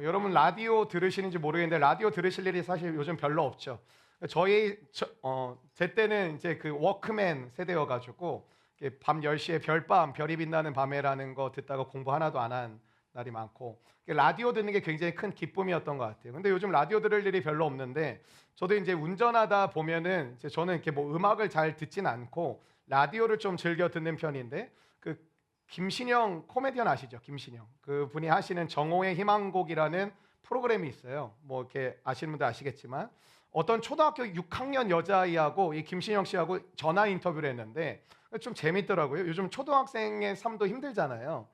여러분 라디오 들으시는지 모르겠는데 라디오 들으실 일이 사실 요즘 별로 없죠. 제 때는 이제 그 워크맨 세대여가지고 밤 10시에 별밤, 별이 빛나는 밤에라는 거 듣다가 공부 하나도 안 한 날이 많고 라디오 듣는 게 굉장히 큰 기쁨이었던 것 같아요. 근데 요즘 라디오 들을 일이 별로 없는데 저도 이제 운전하다 보면은 이제 저는 이렇게 뭐 음악을 잘 듣진 않고 라디오를 좀 즐겨 듣는 편인데 그 김신영 코미디언 아시죠? 김신영. 그분이 하시는 정오의 희망곡이라는 프로그램이 있어요. 뭐 이렇게 아시는 분들 아시겠지만 어떤 초등학교 6학년 여자아이하고 이 김신영 씨하고 전화 인터뷰를 했는데 좀 재밌더라고요. 요즘 초등학생의 삶도 힘들잖아요.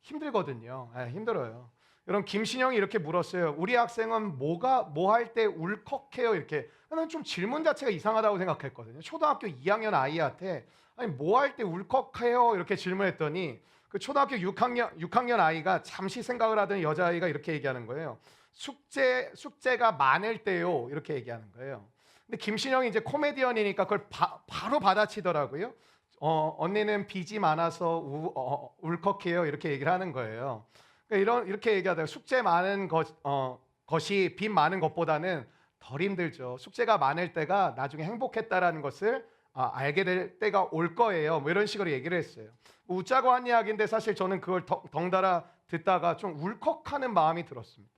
힘들거든요. 힘들어요. 여러분 김신영이 이렇게 물었어요. 우리 학생은 뭐 할 때 울컥해요? 이렇게. 나는 좀 질문 자체가 이상하다고 생각했거든요. 초등학교 2학년 아이한테 아니 뭐 할 때 울컥해요? 이렇게 질문했더니 그 초등학교 6학년 아이가 잠시 생각을 하던 여자아이가 이렇게 얘기하는 거예요. 숙제가 많을 때요. 이렇게 얘기하는 거예요. 근데 김신영이 이제 코미디언이니까 그걸 바로 받아치더라고요. 언니는 빚이 많아서 울컥해요. 이렇게 얘기를 하는 거예요. 그러니까 이렇게 얘기하다가 숙제 많은 것이 빚 많은 것보다는 덜 힘들죠. 숙제가 많을 때가 나중에 행복했다라는 것을 알게 될 때가 올 거예요. 뭐 이런 식으로 얘기를 했어요. 뭐 웃자고 한 이야기인데 사실 저는 그걸 덩달아 듣다가 좀 울컥하는 마음이 들었습니다.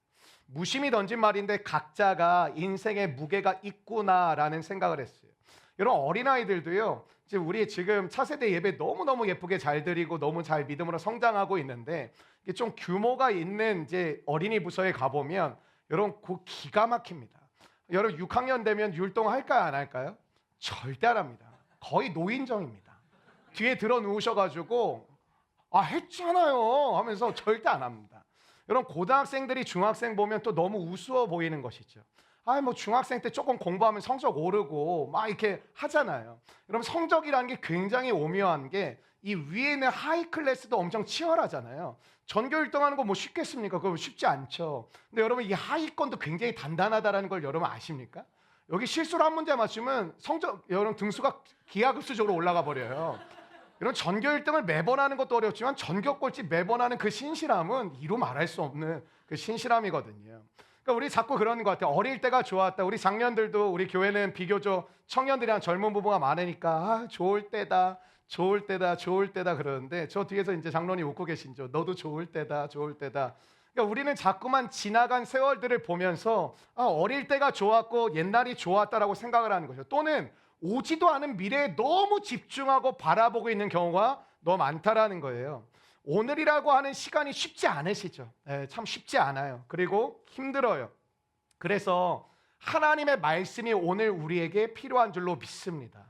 무심히 던진 말인데 각자가 인생의 무게가 있구나라는 생각을 했어요. 이런 어린아이들도요. 이제 우리 지금 차세대 예배 너무너무 예쁘게 잘 드리고 너무 잘 믿음으로 성장하고 있는데 이게 좀 규모가 있는 이제 어린이 부서에 가보면 여러분 그 기가 막힙니다. 여러분 6학년 되면 율동할까요 안 할까요? 절대 안 합니다. 거의 노인정입니다. 뒤에 들어 누우셔가지고 했잖아요 하면서 절대 안 합니다. 여러분 고등학생들이 중학생 보면 또 너무 우스워 보이는 것이죠. 뭐 중학생 때 조금 공부하면 성적 오르고 막 이렇게 하잖아요. 여러분 성적이라는 게 굉장히 오묘한 게 이 위에 있는 하이 클래스도 엄청 치열하잖아요. 전교 1등하는 거 뭐 쉽겠습니까? 그거 쉽지 않죠. 근데 여러분 이 하위권도 굉장히 단단하다는 걸 여러분 아십니까? 여기 실수로 한 문제 맞추면 여러분 등수가 기하급수적으로 올라가 버려요. 이런 전교 1등을 매번 하는 것도 어렵지만 전교 꼴찌 매번 하는 그 신실함은 이루 말할 수 없는 그 신실함이거든요. 그러니까 우리 자꾸 그러는 것 같아요. 어릴 때가 좋았다. 우리 장년들도 우리 교회는 비교적 청년들이랑 젊은 부부가 많으니까 좋을 때다. 좋을 때다. 좋을 때다 그러는데 저 뒤에서 이제 장로님 웃고 계신죠. 너도 좋을 때다. 좋을 때다. 그러니까 우리는 자꾸만 지나간 세월들을 보면서 어릴 때가 좋았고 옛날이 좋았다라고 생각을 하는 거죠. 또는 오지도 않은 미래에 너무 집중하고 바라보고 있는 경우가 너무 많다라는 거예요. 오늘이라고 하는 시간이 쉽지 않으시죠. 참 쉽지 않아요. 그리고 힘들어요. 그래서 하나님의 말씀이 오늘 우리에게 필요한 줄로 믿습니다.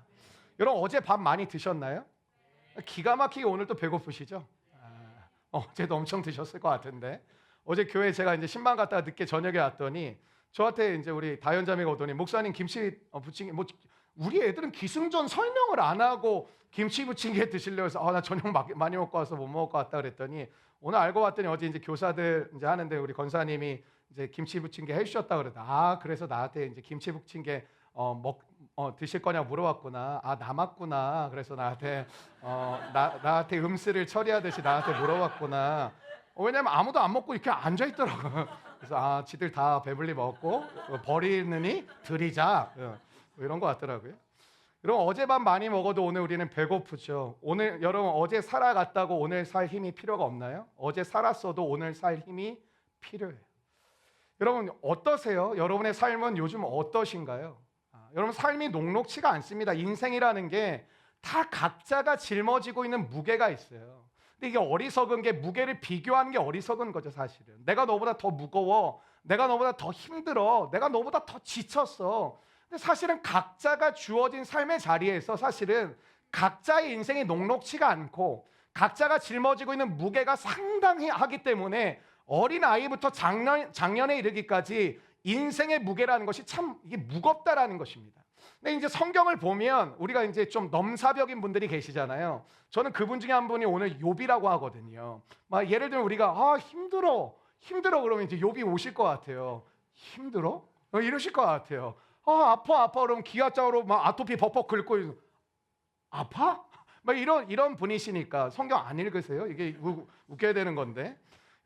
여러분 어제 밥 많이 드셨나요? 기가 막히게 오늘도 배고프시죠? 어제도 엄청 드셨을 것 같은데 어제 교회 제가 이제 신방 갔다가 늦게 저녁에 왔더니 저한테 이제 우리 다현자매가 오더니 목사님 김치 부침개 뭐 우리 애들은 기승전 설명을 안 하고 김치 부침개 드시려고 해서 나 저녁 많이 먹고 와서 못 먹을 것 같다 그랬더니 오늘 알고 봤더니 어제 이제 교사들 이제 하는데 우리 권사님이 이제 김치 부침개 해주셨다 그러다 그래서 나한테 이제 김치 부침개 드실 거냐 물어봤구나. 남았구나. 그래서 나한테 음수를 처리하듯이 나한테 물어봤구나. 왜냐면 아무도 안 먹고 이렇게 앉아 있더라고요. 그래서 지들 다 배불리 먹고 버리느니 드리자. 이런 거 같더라고요. 여러분 어젯밤 많이 먹어도 오늘 우리는 배고프죠. 오늘 여러분 어제 살아갔다고 오늘 살 힘이 필요가 없나요? 어제 살았어도 오늘 살 힘이 필요해요. 여러분 어떠세요? 여러분의 삶은 요즘 어떠신가요? 여러분 삶이 녹록치가 않습니다. 인생이라는 게 다 각자가 짊어지고 있는 무게가 있어요. 근데 이게 어리석은 게 무게를 비교하는 게 어리석은 거죠 사실은. 내가 너보다 더 무거워. 내가 너보다 더 힘들어. 내가 너보다 더 지쳤어. 근데 사실은 각자가 주어진 삶의 자리에서 사실은 각자의 인생이 녹록치가 않고 각자가 짊어지고 있는 무게가 상당히 하기 때문에 어린아이부터 장년에 이르기까지 인생의 무게라는 것이 참 이게 무겁다라는 것입니다. 근데 이제 성경을 보면 우리가 이제 좀 넘사벽인 분들이 계시잖아요. 저는 그분 중에 한 분이 오늘 욥이라고 하거든요. 막 예를 들면 우리가 힘들어 그러면 이제 욥이 오실 것 같아요. 힘들어? 이러실 것 같아요. 아파 그러면 기아장으로 막 아토피 벅벅 긁고 아파? 막 이런 분이시니까 성경 안 읽으세요? 이게 웃겨야 되는 건데.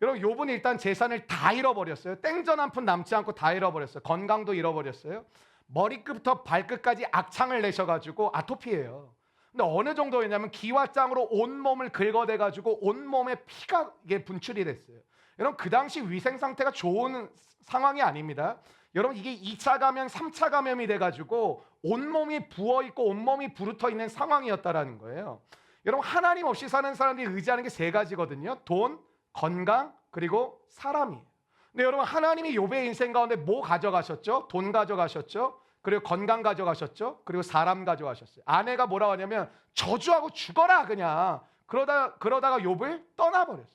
여러분 욥은 일단 재산을 다 잃어버렸어요. 땡전 한 푼 남지 않고 다 잃어버렸어요. 건강도 잃어버렸어요. 머리끝부터 발끝까지 악창을 내셔가지고 아토피예요. 근데 어느 정도였냐면 기와장으로 온 몸을 긁어대가지고 온 몸에 피가 이게 분출이 됐어요. 여러분 그 당시 위생 상태가 좋은 상황이 아닙니다. 여러분 이게 2차 감염, 3차 감염이 돼가지고 온몸이 부어있고 온몸이 부르터 있는 상황이었다라는 거예요. 여러분 하나님 없이 사는 사람들이 의지하는 게 세 가지거든요. 돈, 건강, 그리고 사람이에요. 근데 여러분 하나님이 욥의 인생 가운데 뭐 가져가셨죠? 돈 가져가셨죠? 그리고 건강 가져가셨죠? 그리고 사람 가져가셨어요. 아내가 뭐라고 하냐면 저주하고 죽어라 그냥. 그러다가 욥을 떠나버렸어요.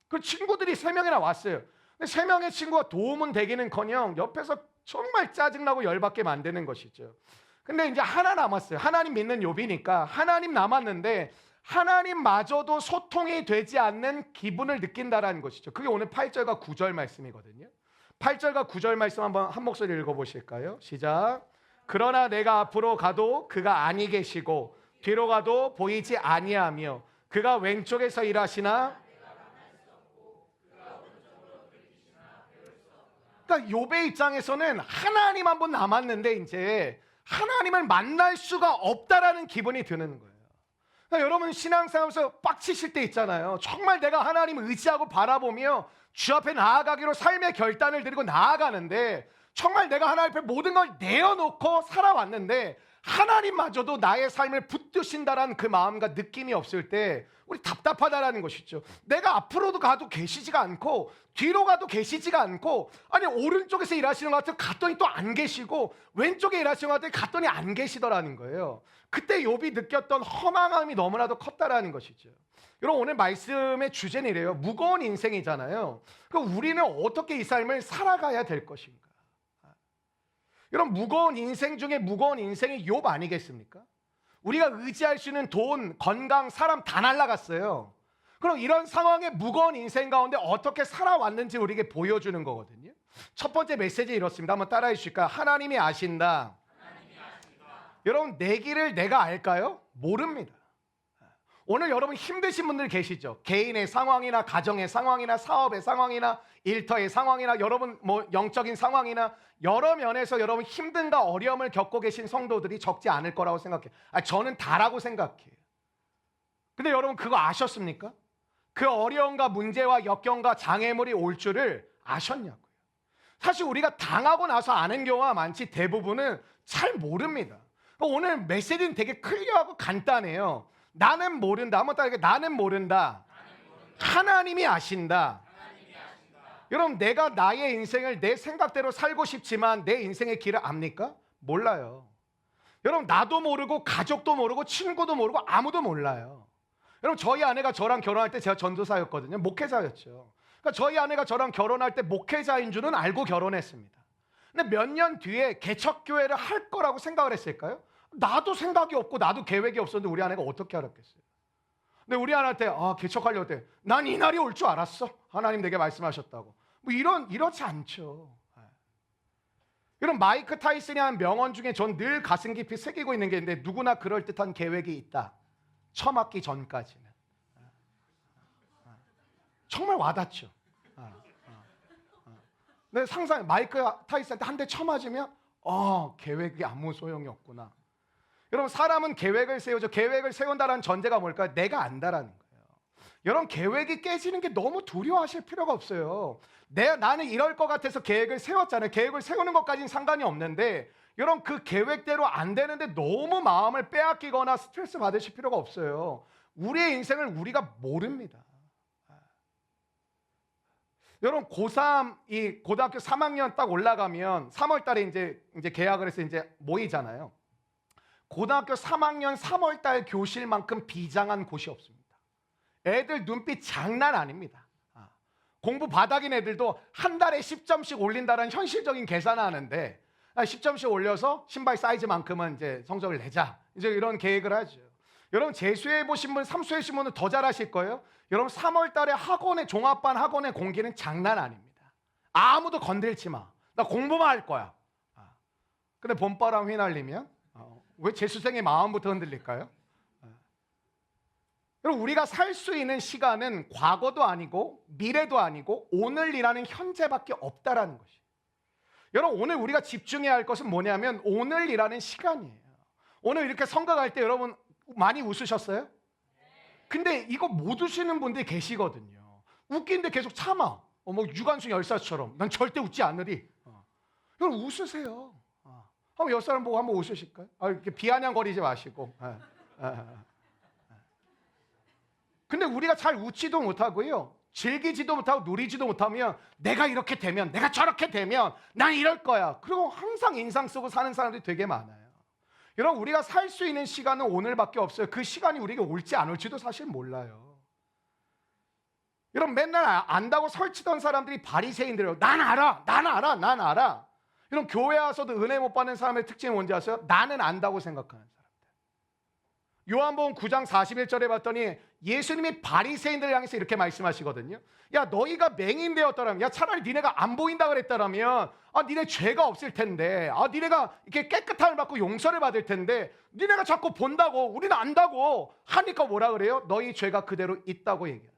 그 친구들이 3명이나 왔어요. 근데 3명의 친구가 도움은 되기는커녕 옆에서 정말 짜증나고 열받게 만드는 것이죠. 근데 이제 하나 남았어요. 하나님 믿는 욥이니까 하나님 남았는데 하나님마저도 소통이 되지 않는 기분을 느낀다라는 것이죠. 그게 오늘 8절과 9절 말씀이거든요. 8절과 9절 말씀 한번 한 목소리 읽어보실까요? 시작. 그러나 내가 앞으로 가도 그가 아니 계시고 뒤로 가도 보이지 아니하며 그가 왼쪽에서 일하시나. 그러니까 욥의 입장에서는 하나님 한 분 남았는데 이제 하나님을 만날 수가 없다라는 기분이 드는 거예요. 그러니까 여러분 신앙생활에서 빡치실 때 있잖아요. 정말 내가 하나님을 의지하고 바라보며 주 앞에 나아가기로 삶의 결단을 드리고 나아가는데 정말 내가 하나님 앞에 모든 걸 내어놓고 살아왔는데 하나님마저도 나의 삶을 붙드신다라는 그 마음과 느낌이 없을 때 우리 답답하다라는 것이죠. 내가 앞으로도 가도 계시지가 않고 뒤로 가도 계시지가 않고 아니 오른쪽에서 일하시는 것 같아요. 갔더니 또 안 계시고 왼쪽에 일하시는 것 같아요. 갔더니 안 계시더라는 거예요. 그때 욥이 느꼈던 허망함이 너무나도 컸다라는 것이죠. 여러분 오늘 말씀의 주제는 이래요. 무거운 인생이잖아요. 그럼 우리는 어떻게 이 삶을 살아가야 될 것인가? 여러분 무거운 인생 중에 무거운 인생이 욥 아니겠습니까? 우리가 의지할 수 있는 돈, 건강, 사람 다 날라갔어요. 그럼 이런 상황의 무거운 인생 가운데 어떻게 살아왔는지 우리에게 보여주는 거거든요. 첫 번째 메시지 이렇습니다. 한번 따라해 주실까요? 하나님이 아신다. 여러분 내 길을 내가 알까요? 모릅니다. 오늘 여러분 힘드신 분들 계시죠? 개인의 상황이나 가정의 상황이나 사업의 상황이나 일터의 상황이나 여러분 뭐 영적인 상황이나 여러 면에서 여러분 힘든가 어려움을 겪고 계신 성도들이 적지 않을 거라고 생각해요. 저는 다라고 생각해요. 근데 여러분 그거 아셨습니까? 그 어려움과 문제와 역경과 장애물이 올 줄을 아셨냐고요. 사실 우리가 당하고 나서 아는 경우가 많지 대부분은 잘 모릅니다. 오늘 메시지는 되게 클리어하고 간단해요. 나는 모른다. 한번 따라해. 나는 모른다. 하나님이 아신다. 여러분 내가 나의 인생을 내 생각대로 살고 싶지만 내 인생의 길을 압니까? 몰라요. 여러분 나도 모르고 가족도 모르고 친구도 모르고 아무도 몰라요. 여러분 저희 아내가 저랑 결혼할 때 제가 전도사였거든요. 목회자였죠. 그러니까 저희 아내가 저랑 결혼할 때 목회자인 줄은 알고 결혼했습니다. 근데 몇 년 뒤에 개척교회를 할 거라고 생각을 했을까요? 나도 생각이 없고 나도 계획이 없었는데 우리 아내가 어떻게 알았겠어요? 근데 우리 아내한테 개척하려고 때 난 이 날이 올 줄 알았어. 하나님 내게 말씀하셨다고. 뭐 이렇지 않죠. 여러분 마이크 타이슨이 한 명언 중에 전 늘 가슴 깊이 새기고 있는 게 있는데 누구나 그럴듯한 계획이 있다. 처맞기 전까지는. 정말 와닿죠. 근데 상상 마이크 타이슨한테 한 대 쳐맞으면 계획이 아무 소용이 없구나. 여러분 사람은 계획을 세우죠. 계획을 세운다는 전제가 뭘까요? 내가 안다라는 거예요. 여러분 계획이 깨지는 게 너무 두려워하실 필요가 없어요. 나는 이럴 것 같아서 계획을 세웠잖아요. 계획을 세우는 것까지는 상관이 없는데 여러분 그 계획대로 안 되는데 너무 마음을 빼앗기거나 스트레스 받으실 필요가 없어요. 우리의 인생을 우리가 모릅니다. 여러분 고3 이 고등학교 3학년 딱 올라가면 3월 달에 이제 개학을 해서 이제 모이잖아요. 고등학교 3학년 3월 달 교실만큼 비장한 곳이 없습니다. 애들 눈빛 장난 아닙니다. 공부 바닥인 애들도 한 달에 10점씩 올린다는 현실적인 계산을 하는데 10점씩 올려서 신발 사이즈만큼은 이제 성적을 내자. 이제 이런 계획을 하죠. 여러분 재수해 보신 분, 삼수해 보신 분은 더 잘하실 거예요. 여러분 3월 달에 학원의 종합반 학원의 공기는 장난 아닙니다. 아무도 건들지 마. 나 공부만 할 거야. 근데 봄바람 휘날리면 왜 재수생의 마음부터 흔들릴까요? 여러분, 우리가 살 수 있는 시간은 과거도 아니고 미래도 아니고 오늘이라는 현재밖에 없다라는 것이. 여러분, 오늘 우리가 집중해야 할 것은 뭐냐면 오늘이라는 시간이에요. 오늘 이렇게 성가 갈 때 여러분 많이 웃으셨어요? 근데 이거 못 웃으시는 분들이 계시거든요. 웃기는데 계속 참아. 뭐 유관순 열사처럼 난 절대 웃지 않으리. 여러분 웃으세요. 한번 옆 사람 보고 한번 웃으실까요? 이렇게 비아냥거리지 마시고. 근데 우리가 잘 웃지도 못하고요, 즐기지도 못하고 누리지도 못하면 내가 이렇게 되면, 내가 저렇게 되면 난 이럴 거야. 그리고 항상 인상 쓰고 사는 사람들이 되게 많아요. 여러분, 우리가 살 수 있는 시간은 오늘밖에 없어요. 그 시간이 우리에게 올지 안 올지도 사실 몰라요. 여러분, 맨날 안다고 설치던 사람들이 바리새인들이에요. 난 알아, 난 알아, 난 알아. 여러분, 교회 와서도 은혜 못 받는 사람의 특징이 뭔지 아세요? 나는 안다고 생각하는 사람들. 요한복음 9장 41절에 봤더니 예수님이 바리새인들을 향해서 이렇게 말씀하시거든요. 야, 너희가 맹인되었더라면, 야, 차라리 니네가 안 보인다 그랬더라면 니네 죄가 없을 텐데, 니네가 이렇게 깨끗함을 받고 용서를 받을 텐데, 니네가 자꾸 본다고, 우리는 안다고 하니까 뭐라 그래요? 너희 죄가 그대로 있다고 얘기해요.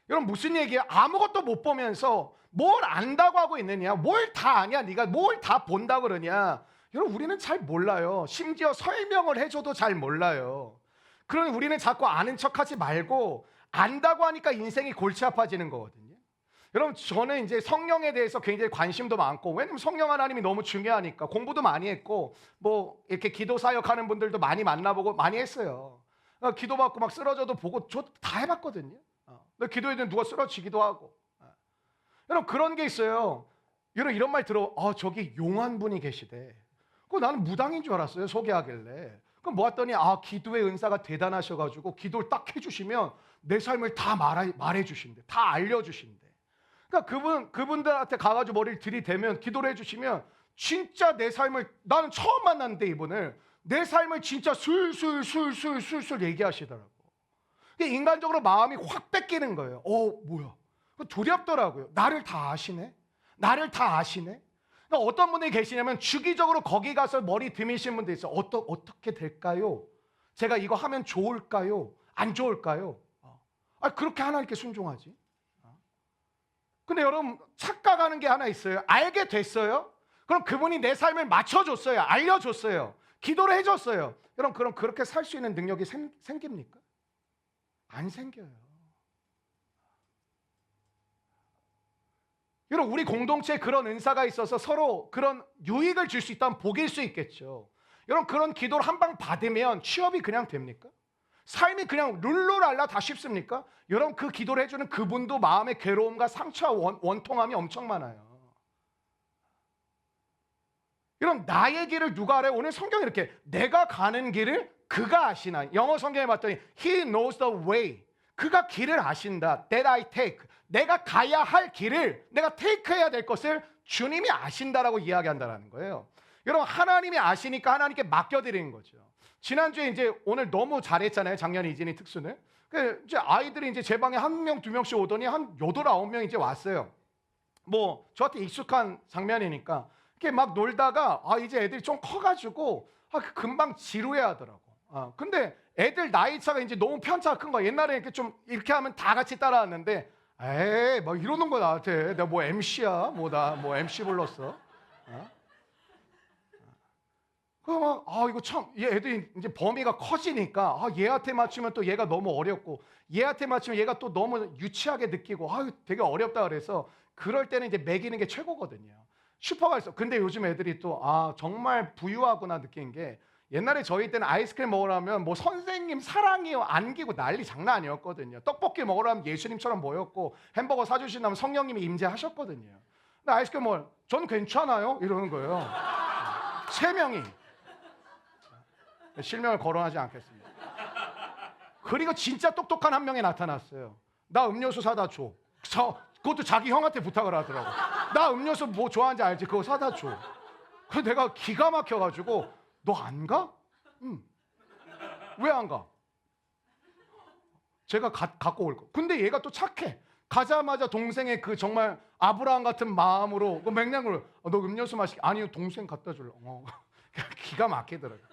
여러분, 무슨 얘기예요? 아무것도 못 보면서 뭘 안다고 하고 있느냐? 뭘 다 아냐? 네가 뭘 다 본다고 그러냐? 여러분, 우리는 잘 몰라요. 심지어 설명을 해줘도 잘 몰라요. 그러니 우리는 자꾸 아는 척하지 말고 안다고 하니까 인생이 골치 아파지는 거거든요. 여러분, 저는 이제 성령에 대해서 굉장히 관심도 많고, 왜냐면 성령 하나님이 너무 중요하니까 공부도 많이 했고, 뭐 이렇게 기도 사역하는 분들도 많이 만나보고 많이 했어요. 기도받고 막 쓰러져도 보고 저 다 해봤거든요. 기도했는데 누가 쓰러지기도 하고. 여러분, 그런 게 있어요. 여러분, 이런 말 들어. 저기 용한 분이 계시대. 나는 무당인 줄 알았어요, 소개하길래. 그럼 모았더니 기도의 은사가 대단하셔가지고 기도를 딱 해주시면 내 삶을 다 말해주신대, 다 알려주신대. 그러니까 그분들한테 가가지고 머리를 들이대면, 기도를 해주시면 진짜 내 삶을, 나는 처음 만났는데 이분을, 내 삶을 진짜 술술 얘기하시더라고. 인간적으로 마음이 확 뺏기는 거예요. 뭐야? 두렵더라고요. 나를 다 아시네? 나를 다 아시네? 어떤 분들이 계시냐면 주기적으로 거기 가서 머리 드미신 분들 있어요. 어떻게 될까요? 제가 이거 하면 좋을까요? 안 좋을까요? 그렇게 하나님께 순종하지. 근데 여러분, 착각하는 게 하나 있어요. 알게 됐어요? 그럼 그분이 내 삶을 맞춰줬어요. 알려줬어요. 기도를 해줬어요. 여러분, 그럼 그렇게 살 수 있는 능력이 생깁니까? 안 생겨요. 여러분, 우리 공동체에 그런 은사가 있어서 서로 그런 유익을 줄 수 있다면 복일 수 있겠죠. 여러분, 그런 기도를 한 방 받으면 취업이 그냥 됩니까? 삶이 그냥 룰루랄라 다 쉽습니까? 여러분, 그 기도를 해주는 그분도 마음의 괴로움과 상처와 원통함이 엄청 많아요. 여러분, 나의 길을 누가 알아요? 오늘 성경이 이렇게, 내가 가는 길을 그가 아시나. 영어 성경에 봤더니 He knows the way. 그가 길을 아신다. That I take. 내가 가야 할 길을, 내가 테이크해야 될 것을 주님이 아신다라고 이야기한다는 거예요. 여러분, 하나님이 아시니까 하나님께 맡겨드리는 거죠. 지난주에 이제 오늘 너무 잘했잖아요. 작년 이진이 특수는. 이제 아이들이 이제 제 방에 한 명, 두 명씩 오더니 한 8, 9명 이제 왔어요. 뭐 저한테 익숙한 장면이니까. 이렇게 막 놀다가 이제 애들이 좀 커가지고 금방 지루해 하더라고. 근데 애들 나이 차가 이제 너무 편차가 큰 거야. 옛날에 이렇게 좀 이렇게 하면 다 같이 따라왔는데, 에이, 막 이러는 거 나한테. 내가 뭐 MC야? 나 뭐 MC 불렀어? 그럼 이거 참, 얘 애들이 이제 범위가 커지니까 얘한테 맞추면 또 얘가 너무 어렵고, 얘한테 맞추면 얘가 또 너무 유치하게 느끼고, 되게 어렵다 그래서 그럴 때는 이제 먹이는 게 최고거든요. 슈퍼가 있어. 근데 요즘 애들이 또 정말 부유하구나 느낀 게, 옛날에 저희 때는 아이스크림 먹으려면 뭐 선생님 사랑이요 안기고 난리 장난 아니었거든요. 떡볶이 먹으려면 예수님처럼 모였고, 햄버거 사주신다면 성령님이 임재하셨거든요. 근데 아이스크림 먹으면 전 괜찮아요 이러는 거예요. 3명이. 실명을 거론하지 않겠습니다. 그리고 진짜 똑똑한 한 명이 나타났어요. 나 음료수 사다 줘. 그것도 자기 형한테 부탁을 하더라고. 나 음료수 뭐 좋아하는지 알지? 그거 사다 줘. 그래서 내가 기가 막혀가지고, 너 안 가? 응. 왜 안 가? 제가 갖고 올 거. 근데 얘가 또 착해. 가자마자 동생의 그 정말 아브라함 같은 마음으로 그 맹랑으로, 너 음료수 마시게. 아니요, 동생 갖다 줄래. 기가 막히더라고요.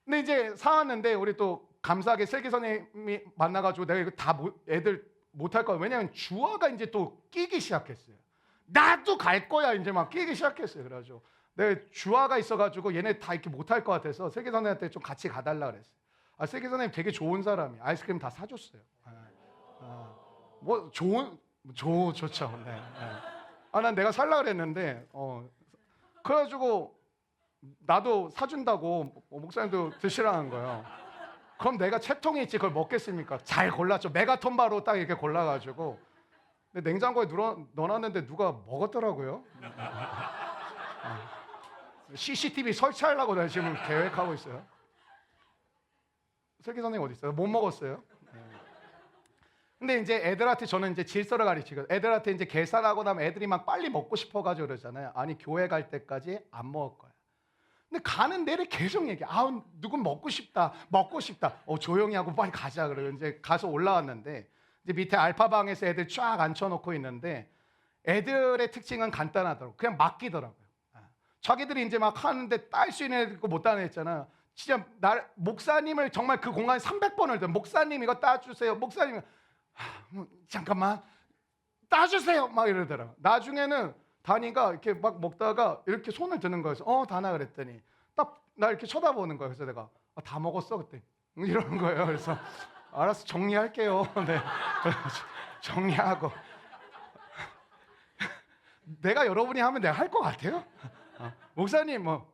근데 이제 사왔는데 우리 또 감사하게 슬기 선생님이 만나가지고 내가 이거 다 애들 못할 거야. 왜냐면 주아가 이제 또 끼기 시작했어요. 나도 갈 거야 이제 막 끼기 시작했어요. 그래가지고 내가 주아가 있어가지고 얘네 다 이렇게 못할 것 같아서 슬기 선생님한테 좀 같이 가달라 그랬어요. 슬기 선생님 되게 좋은 사람이 아이스크림 다 사줬어요. 뭐 좋죠. 네. 난 내가 살라 그랬는데 그래가지고 나도 사준다고 목사님도 드시라는 거예요. 그럼 내가 채통이 있지 그걸 먹겠습니까? 잘 골랐죠. 메가톤바로 딱 이렇게 골라가지고 근데 냉장고에 넣어놨는데 누가 먹었더라고요. CCTV 설치하려고 내가 지금 계획하고 있어요. 슬기 선생님 어디 있어요? 못 먹었어요. 근데 이제 애들한테 저는 이제 질서를 가르치거든요. 애들한테 이제 계산하고 나면 애들이 막 빨리 먹고 싶어가지고 그러잖아요. 아니 교회 갈 때까지 안 먹을 거야. 근데 가는 내내 계속 얘기해. 누군 먹고 싶다. 조용히 하고 빨리 가자. 그래요. 이제 가서 올라왔는데 이제 밑에 알파방에서 애들 쫙 앉혀놓고 있는데 애들의 특징은 간단하더라고요. 그냥 맡기더라고요. 자기들이 이제 막 하는데 딸 수 있는 애들 있고 못 따는 애 있잖아요. 진짜 목사님을 정말 그 공간에 300번을 더 목사님 이거 따주세요. 목사님 잠깐만 따주세요. 막 이러더라고요. 나중에는 다니가 이렇게 막 먹다가 이렇게 손을 드는 거예요. 다나 그랬더니 딱 나 이렇게 쳐다보는 거예요. 그래서 내가 다 먹었어 그때 이러는 거예요. 그래서 알았어 정리할게요. 네. 정리하고 내가 여러분이 하면 내가 할 것 같아요? 목사님 뭐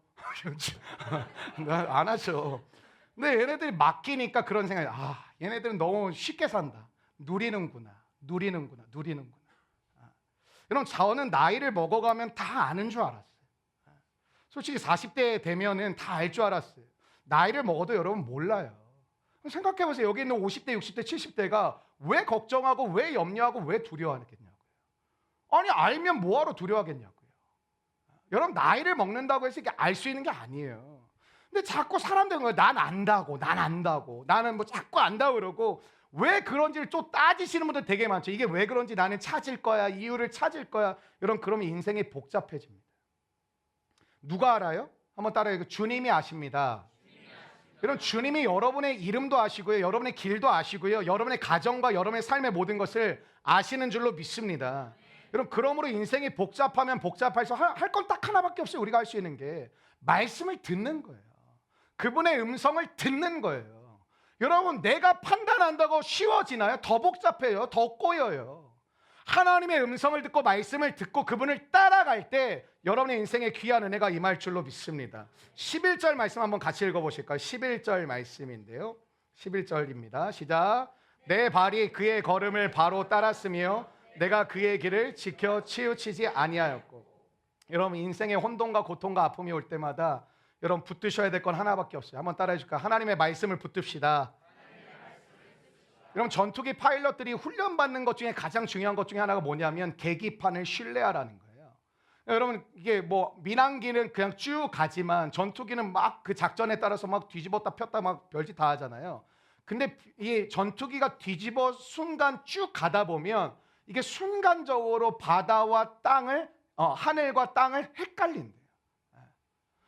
안 하죠. 근데 얘네들이 맡기니까 그런 생각이 얘네들은 너무 쉽게 산다. 누리는구나. 여러분 저는 나이를 먹어가면 다 아는 줄 알았어요. 솔직히 40대 되면은 다 알 줄 알았어요. 나이를 먹어도 여러분 몰라요. 생각해보세요. 여기 있는 50대, 60대, 70대가 왜 걱정하고 왜 염려하고 왜 두려워하겠냐고요. 아니 알면 뭐하러 두려워하겠냐고요. 여러분 나이를 먹는다고 해서 이게 알 수 있는 게 아니에요. 근데 자꾸 사람들은 거예요. 난 안다고 나는 뭐 자꾸 안다고 그러고 왜 그런지를 또 따지시는 분들 되게 많죠. 이게 왜 그런지 나는 찾을 거야. 이유를 찾을 거야. 여러분 그러면 인생이 복잡해집니다. 누가 알아요? 한번 따라해요. 주님이 아십니다. 여러분 주님이 여러분의 이름도 아시고요. 여러분의 길도 아시고요. 여러분의 가정과 여러분의 삶의 모든 것을 아시는 줄로 믿습니다. 여러분 그러므로 인생이 복잡하면 복잡해서 할 건 딱 하나밖에 없어요. 우리가 할 수 있는 게 말씀을 듣는 거예요. 그분의 음성을 듣는 거예요. 여러분 내가 판단한다고 쉬워지나요? 더 복잡해요. 더 꼬여요. 하나님의 음성을 듣고 말씀을 듣고 그분을 따라갈 때 여러분의 인생에 귀한 은혜가 임할 줄로 믿습니다. 11절 말씀 한번 같이 읽어보실까요? 11절 말씀인데요. 11절입니다. 시작. 내 발이 그의 걸음을 바로 따랐으며 내가 그의 길을 지켜 치우치지 아니하였고. 여러분 인생의 혼돈과 고통과 아픔이 올 때마다 여러분 붙드셔야 될 건 하나밖에 없어요. 한번 따라해 줄까요? 하나님의 말씀을 붙듭시다. 여러분 전투기 파일럿들이 훈련받는 것 중에 가장 중요한 것 중에 하나가 뭐냐면 계기판을 신뢰하라는 거예요. 여러분 이게 뭐 민항기는 그냥 쭉 가지만 전투기는 막 그 작전에 따라서 막 뒤집었다 폈다 막 별짓 다 하잖아요. 근데 이 전투기가 뒤집어 순간 쭉 가다 보면 이게 순간적으로 바다와 땅을 하늘과 땅을 헷갈린대요.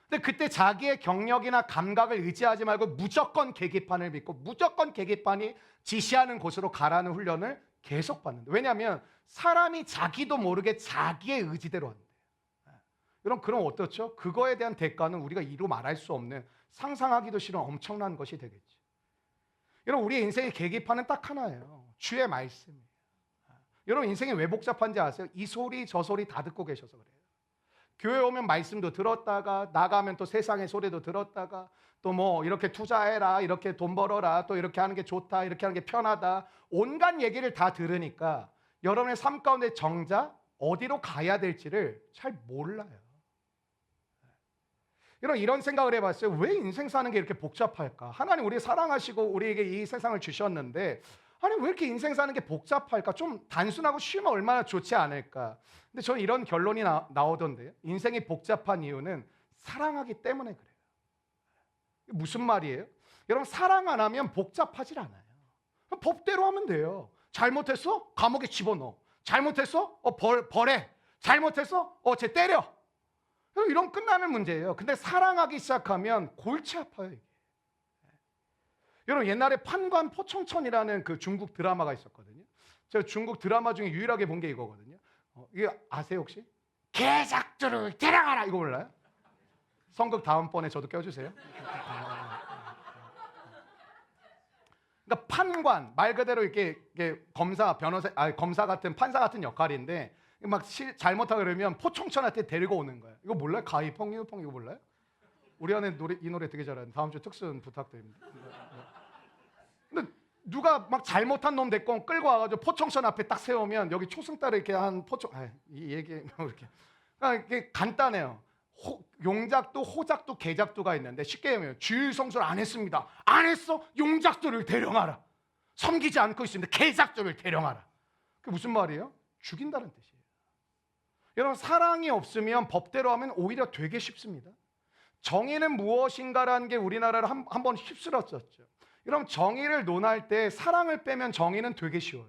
근데 그때 자기의 경력이나 감각을 의지하지 말고 무조건 계기판을 믿고 무조건 계기판이 지시하는 곳으로 가라는 훈련을 계속 받는데, 왜냐하면 사람이 자기도 모르게 자기의 의지대로 한대요. 여러분 그럼 어떻죠? 그거에 대한 대가는 우리가 이루 말할 수 없는 상상하기도 싫은 엄청난 것이 되겠죠. 여러분 우리의 인생의 계기판은 딱 하나예요. 주의 말씀이에요. 여러분 인생이 왜 복잡한지 아세요? 이 소리 저 소리 다 듣고 계셔서 그래요. 교회 오면 말씀도 들었다가 나가면 또 세상의 소리도 들었다가 또 뭐 이렇게 투자해라, 이렇게 돈 벌어라, 또 이렇게 하는 게 좋다, 이렇게 하는 게 편하다, 온갖 얘기를 다 들으니까 여러분의 삶 가운데 정작 어디로 가야 될지를 잘 몰라요. 여러분 이런 생각을 해봤어요. 왜 인생 사는 게 이렇게 복잡할까? 하나님 우리 사랑하시고 우리에게 이 세상을 주셨는데 아니 왜 이렇게 인생 사는 게 복잡할까? 좀 단순하고 쉬우면 얼마나 좋지 않을까? 근데 저는 이런 결론이 나오던데요. 인생이 복잡한 이유는 사랑하기 때문에 그래요. 무슨 말이에요? 여러분 사랑 안 하면 복잡하질 않아요. 법대로 하면 돼요. 잘못했어? 감옥에 집어넣어. 잘못했어? 벌해. 잘못했어? 쟤 때려. 이런 끝나는 문제예요. 근데 사랑하기 시작하면 골치 아파요. 이게. 여러분 옛날에 판관 포청천이라는 그 중국 드라마가 있었거든요. 제가 중국 드라마 중에 유일하게 본 게 이거거든요. 이게 아세요 혹시? 개작두를 데려가라 이거 몰라요? 선극 다음번에 저도 껴주세요. 그러니까 판관 말 그대로 이렇게 검사, 변호사, 검사 같은 판사 같은 역할인데 막 잘못하고 그러면 포청천한테 데리고 오는 거예요. 이거 몰라요? 가이펑 유펑 이거 몰라요? 우리 안에 이 노래 되게 잘하는 다음 주 특순 부탁드립니다. 근데 누가 막 잘못한 놈 데리고 끌고 와가지고 포청천 앞에 딱 세우면 여기 초승달을 이렇게 한 이 얘기 이렇게 그러니까 이게 간단해요. 용작두, 호작두, 개작두가 있는데 쉽게 얘기하면 주일성수를 안 했습니다. 안 했어? 용작두를 대령하라. 섬기지 않고 있습니다. 개작두를 대령하라. 그게 무슨 말이에요? 죽인다는 뜻이에요. 여러분 사랑이 없으면 법대로 하면 오히려 되게 쉽습니다. 정의는 무엇인가라는 게 우리나라를 한번 휩쓸었었죠. 여러분 정의를 논할 때 사랑을 빼면 정의는 되게 쉬워요.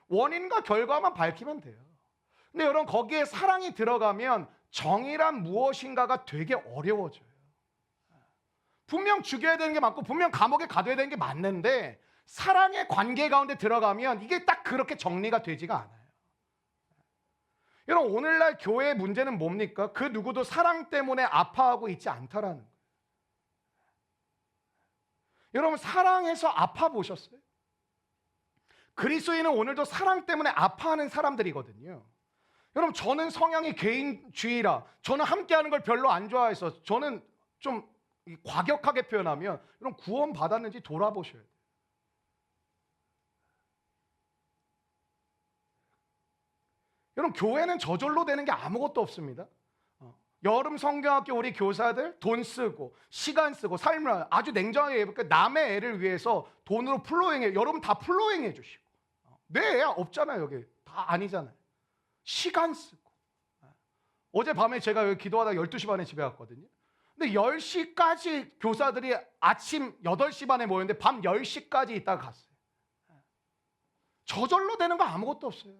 원인과 결과만 밝히면 돼요. 근데 여러분 거기에 사랑이 들어가면 정의란 무엇인가가 되게 어려워져요. 분명 죽여야 되는 게 맞고 분명 감옥에 가둬야 되는 게 맞는데 사랑의 관계 가운데 들어가면 이게 딱 그렇게 정리가 되지가 않아요. 여러분 오늘날 교회의 문제는 뭡니까? 그 누구도 사랑 때문에 아파하고 있지 않다라는 거예요. 여러분 사랑해서 아파 보셨어요? 그리스도인은 오늘도 사랑 때문에 아파하는 사람들이거든요. 여러분 저는 성향이 개인주의라 저는 함께하는 걸 별로 안 좋아해서 저는 좀 과격하게 표현하면 여러분 구원 받았는지 돌아보셔야 돼요. 여러분 교회는 저절로 되는 게 아무것도 없습니다. 여름 성경학교 우리 교사들 돈 쓰고 시간 쓰고 삶을 아주 냉정하게 얘기해볼까요? 남의 애를 위해서 돈으로 플로잉해. 여러분 다 플로잉 해주시고 내 애야 없잖아요. 여기 다 아니잖아요. 시간 쓰고 어젯밤에 제가 여기 기도하다가 12시 반에 집에 왔거든요. 근데 10시까지 교사들이 아침 8시 반에 모였는데 밤 10시까지 있다가 갔어요. 저절로 되는 거 아무것도 없어요.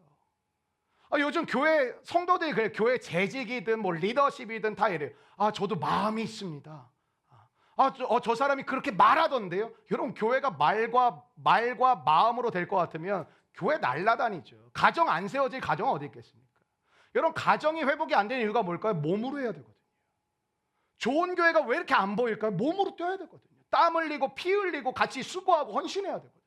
요즘 교회 성도들이 그래요. 교회 재직이든 뭐 리더십이든 다 이래요. 저도 마음이 있습니다. 저 사람이 그렇게 말하던데요. 여러분 교회가 말과 마음으로 될 것 같으면 교회 날라다니죠. 가정 안 세워질 가정은 어디 있겠습니까? 여러분 가정이 회복이 안 되는 이유가 뭘까요? 몸으로 해야 되거든요. 좋은 교회가 왜 이렇게 안 보일까요? 몸으로 뛰어야 되거든요. 땀 흘리고 피 흘리고 같이 수고하고 헌신해야 되거든요.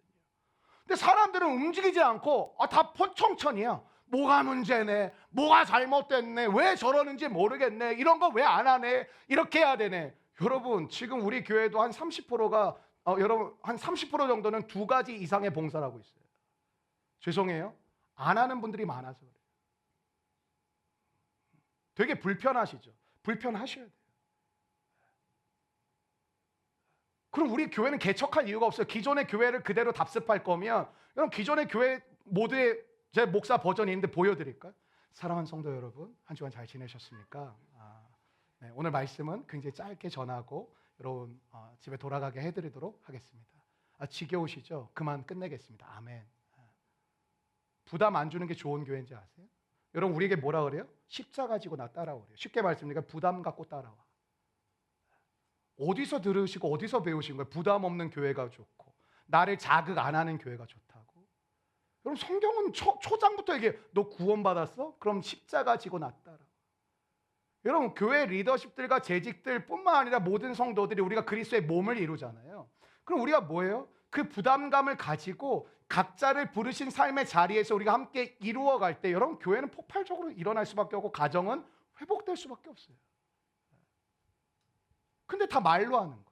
근데 사람들은 움직이지 않고 다 포청천이야. 뭐가 문제네, 뭐가 잘못됐네, 왜 저러는지 모르겠네, 이런 거 왜 안 하네, 이렇게 해야 되네. 여러분 지금 우리 교회도 한 30%가 여러분 한 30% 정도는 2가지 이상의 봉사를 하고 있어요. 죄송해요, 안 하는 분들이 많아서 그래요. 되게 불편하시죠? 불편하셔야 돼요. 그럼 우리 교회는 개척할 이유가 없어요. 기존의 교회를 그대로 답습할 거면 여러분 기존의 교회 모두의 제 목사 버전이 있는데 보여드릴까요? 사랑하는 성도 여러분, 한 주간 잘 지내셨습니까? 네, 오늘 말씀은 굉장히 짧게 전하고 여러분 집에 돌아가게 해드리도록 하겠습니다. 지겨우시죠? 그만 끝내겠습니다. 아멘. 부담 안 주는 게 좋은 교회인지 아세요? 여러분 우리에게 뭐라 그래요? 십자가 지고 나 따라오래요. 쉽게 말씀드리니까 부담 갖고 따라와. 어디서 들으시고 어디서 배우신 거예요? 부담 없는 교회가 좋고 나를 자극 안 하는 교회가 좋다고. 여러분 성경은 초장부터 얘기해요. 너 구원받았어? 그럼 십자가 지고 나 따라. 여러분 교회 리더십들과 재직들 뿐만 아니라 모든 성도들이 우리가 그리스도의 몸을 이루잖아요. 그럼 우리가 뭐예요? 그 부담감을 가지고 각자를 부르신 삶의 자리에서 우리가 함께 이루어갈 때 여러분 교회는 폭발적으로 일어날 수밖에 없고 가정은 회복될 수밖에 없어요. 근데 다 말로 하는 거예요.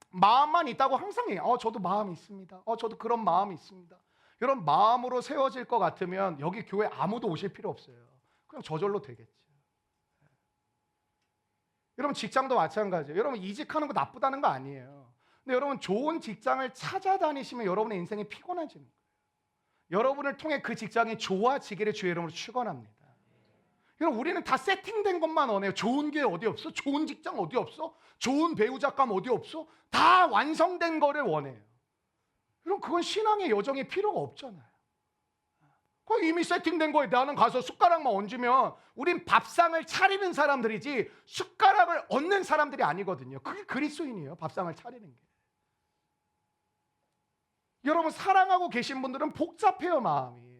마음만 있다고 항상 해요. 저도 마음이 있습니다. 저도 그런 마음이 있습니다. 여러분 마음으로 세워질 것 같으면 여기 교회 아무도 오실 필요 없어요. 그냥 저절로 되겠죠. 여러분 직장도 마찬가지예요. 여러분 이직하는 거 나쁘다는 거 아니에요. 근데 여러분 좋은 직장을 찾아다니시면 여러분의 인생이 피곤해지는 거예요. 여러분을 통해 그 직장이 좋아지기를 주의 이름으로 축원합니다. 여러분 우리는 다 세팅된 것만 원해요. 좋은 교회 어디 없어? 좋은 직장 어디 없어? 좋은 배우자감 어디 없어? 다 완성된 거를 원해요. 여러분 그건 신앙의 여정이 필요가 없잖아요. 그건 이미 세팅된 거에 나는 가서 숟가락만 얹으면 우린 밥상을 차리는 사람들이지 숟가락을 얹는 사람들이 아니거든요. 그게 그리스도인이에요. 밥상을 차리는 게. 여러분 사랑하고 계신 분들은 복잡해요, 마음이.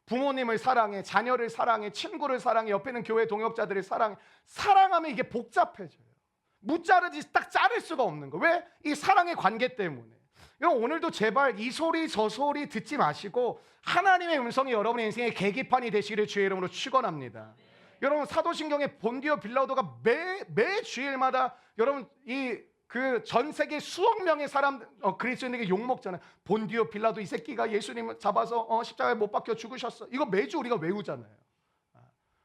부모님을 사랑해, 자녀를 사랑해, 친구를 사랑해, 옆에 있는 교회 동역자들을 사랑해. 사랑하면 이게 복잡해져요. 무자르지 딱 자를 수가 없는 거. 왜? 이 사랑의 관계 때문에. 여러분 오늘도 제발 이 소리 저 소리 듣지 마시고 하나님의 음성이 여러분의 인생의 계기판이 되시기를 주의 이름으로 축원합니다. 여러분 사도신경의 본디오 빌라도가 매 주일마다 여러분 그 전 세계 수억 명의 사람 그리스도인에게 욕 먹잖아요. 본디오 빌라도 이 새끼가 예수님을 잡아서 십자가에 못 박혀 죽으셨어. 이거 매주 우리가 외우잖아요.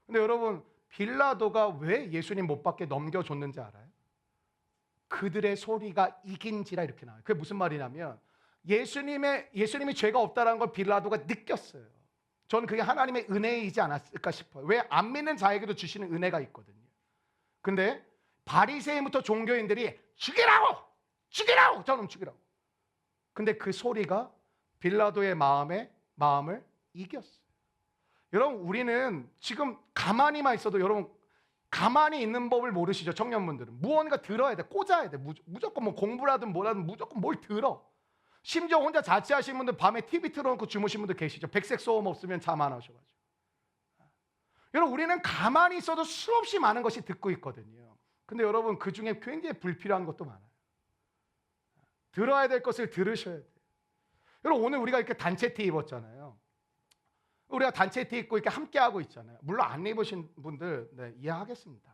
근데 여러분 빌라도가 왜 예수님 못 박게 넘겨줬는지 알아요? 그들의 소리가 이긴지라 이렇게 나와요. 그게 무슨 말이냐면 예수님이 죄가 없다는 걸 빌라도가 느꼈어요. 저는 그게 하나님의 은혜이지 않았을까 싶어요. 왜? 안 믿는 자에게도 주시는 은혜가 있거든요. 근데 바리새인부터 종교인들이 죽이라고 저놈 죽이라고. 근데 그 소리가 빌라도의 마음을 이겼어요. 여러분 우리는 지금 가만히만 있어도 여러분 가만히 있는 법을 모르시죠? 청년분들은 무언가 들어야 돼, 꽂아야 돼. 무조건 뭐 공부라든 뭐라든 무조건 뭘 들어. 심지어 혼자 자취하시는 분들 밤에 TV 틀어놓고 주무시는 분들 계시죠? 백색 소음 없으면 잠 안 오셔가지고. 여러분 우리는 가만히 있어도 수없이 많은 것이 듣고 있거든요. 근데 여러분 그 중에 굉장히 불필요한 것도 많아요. 들어야 될 것을 들으셔야 돼요. 여러분 오늘 우리가 이렇게 단체 티 입었잖아요. 우리가 단체 티 입고 이렇게 함께 하고 있잖아요. 물론 안 입으신 분들 이해하겠습니다.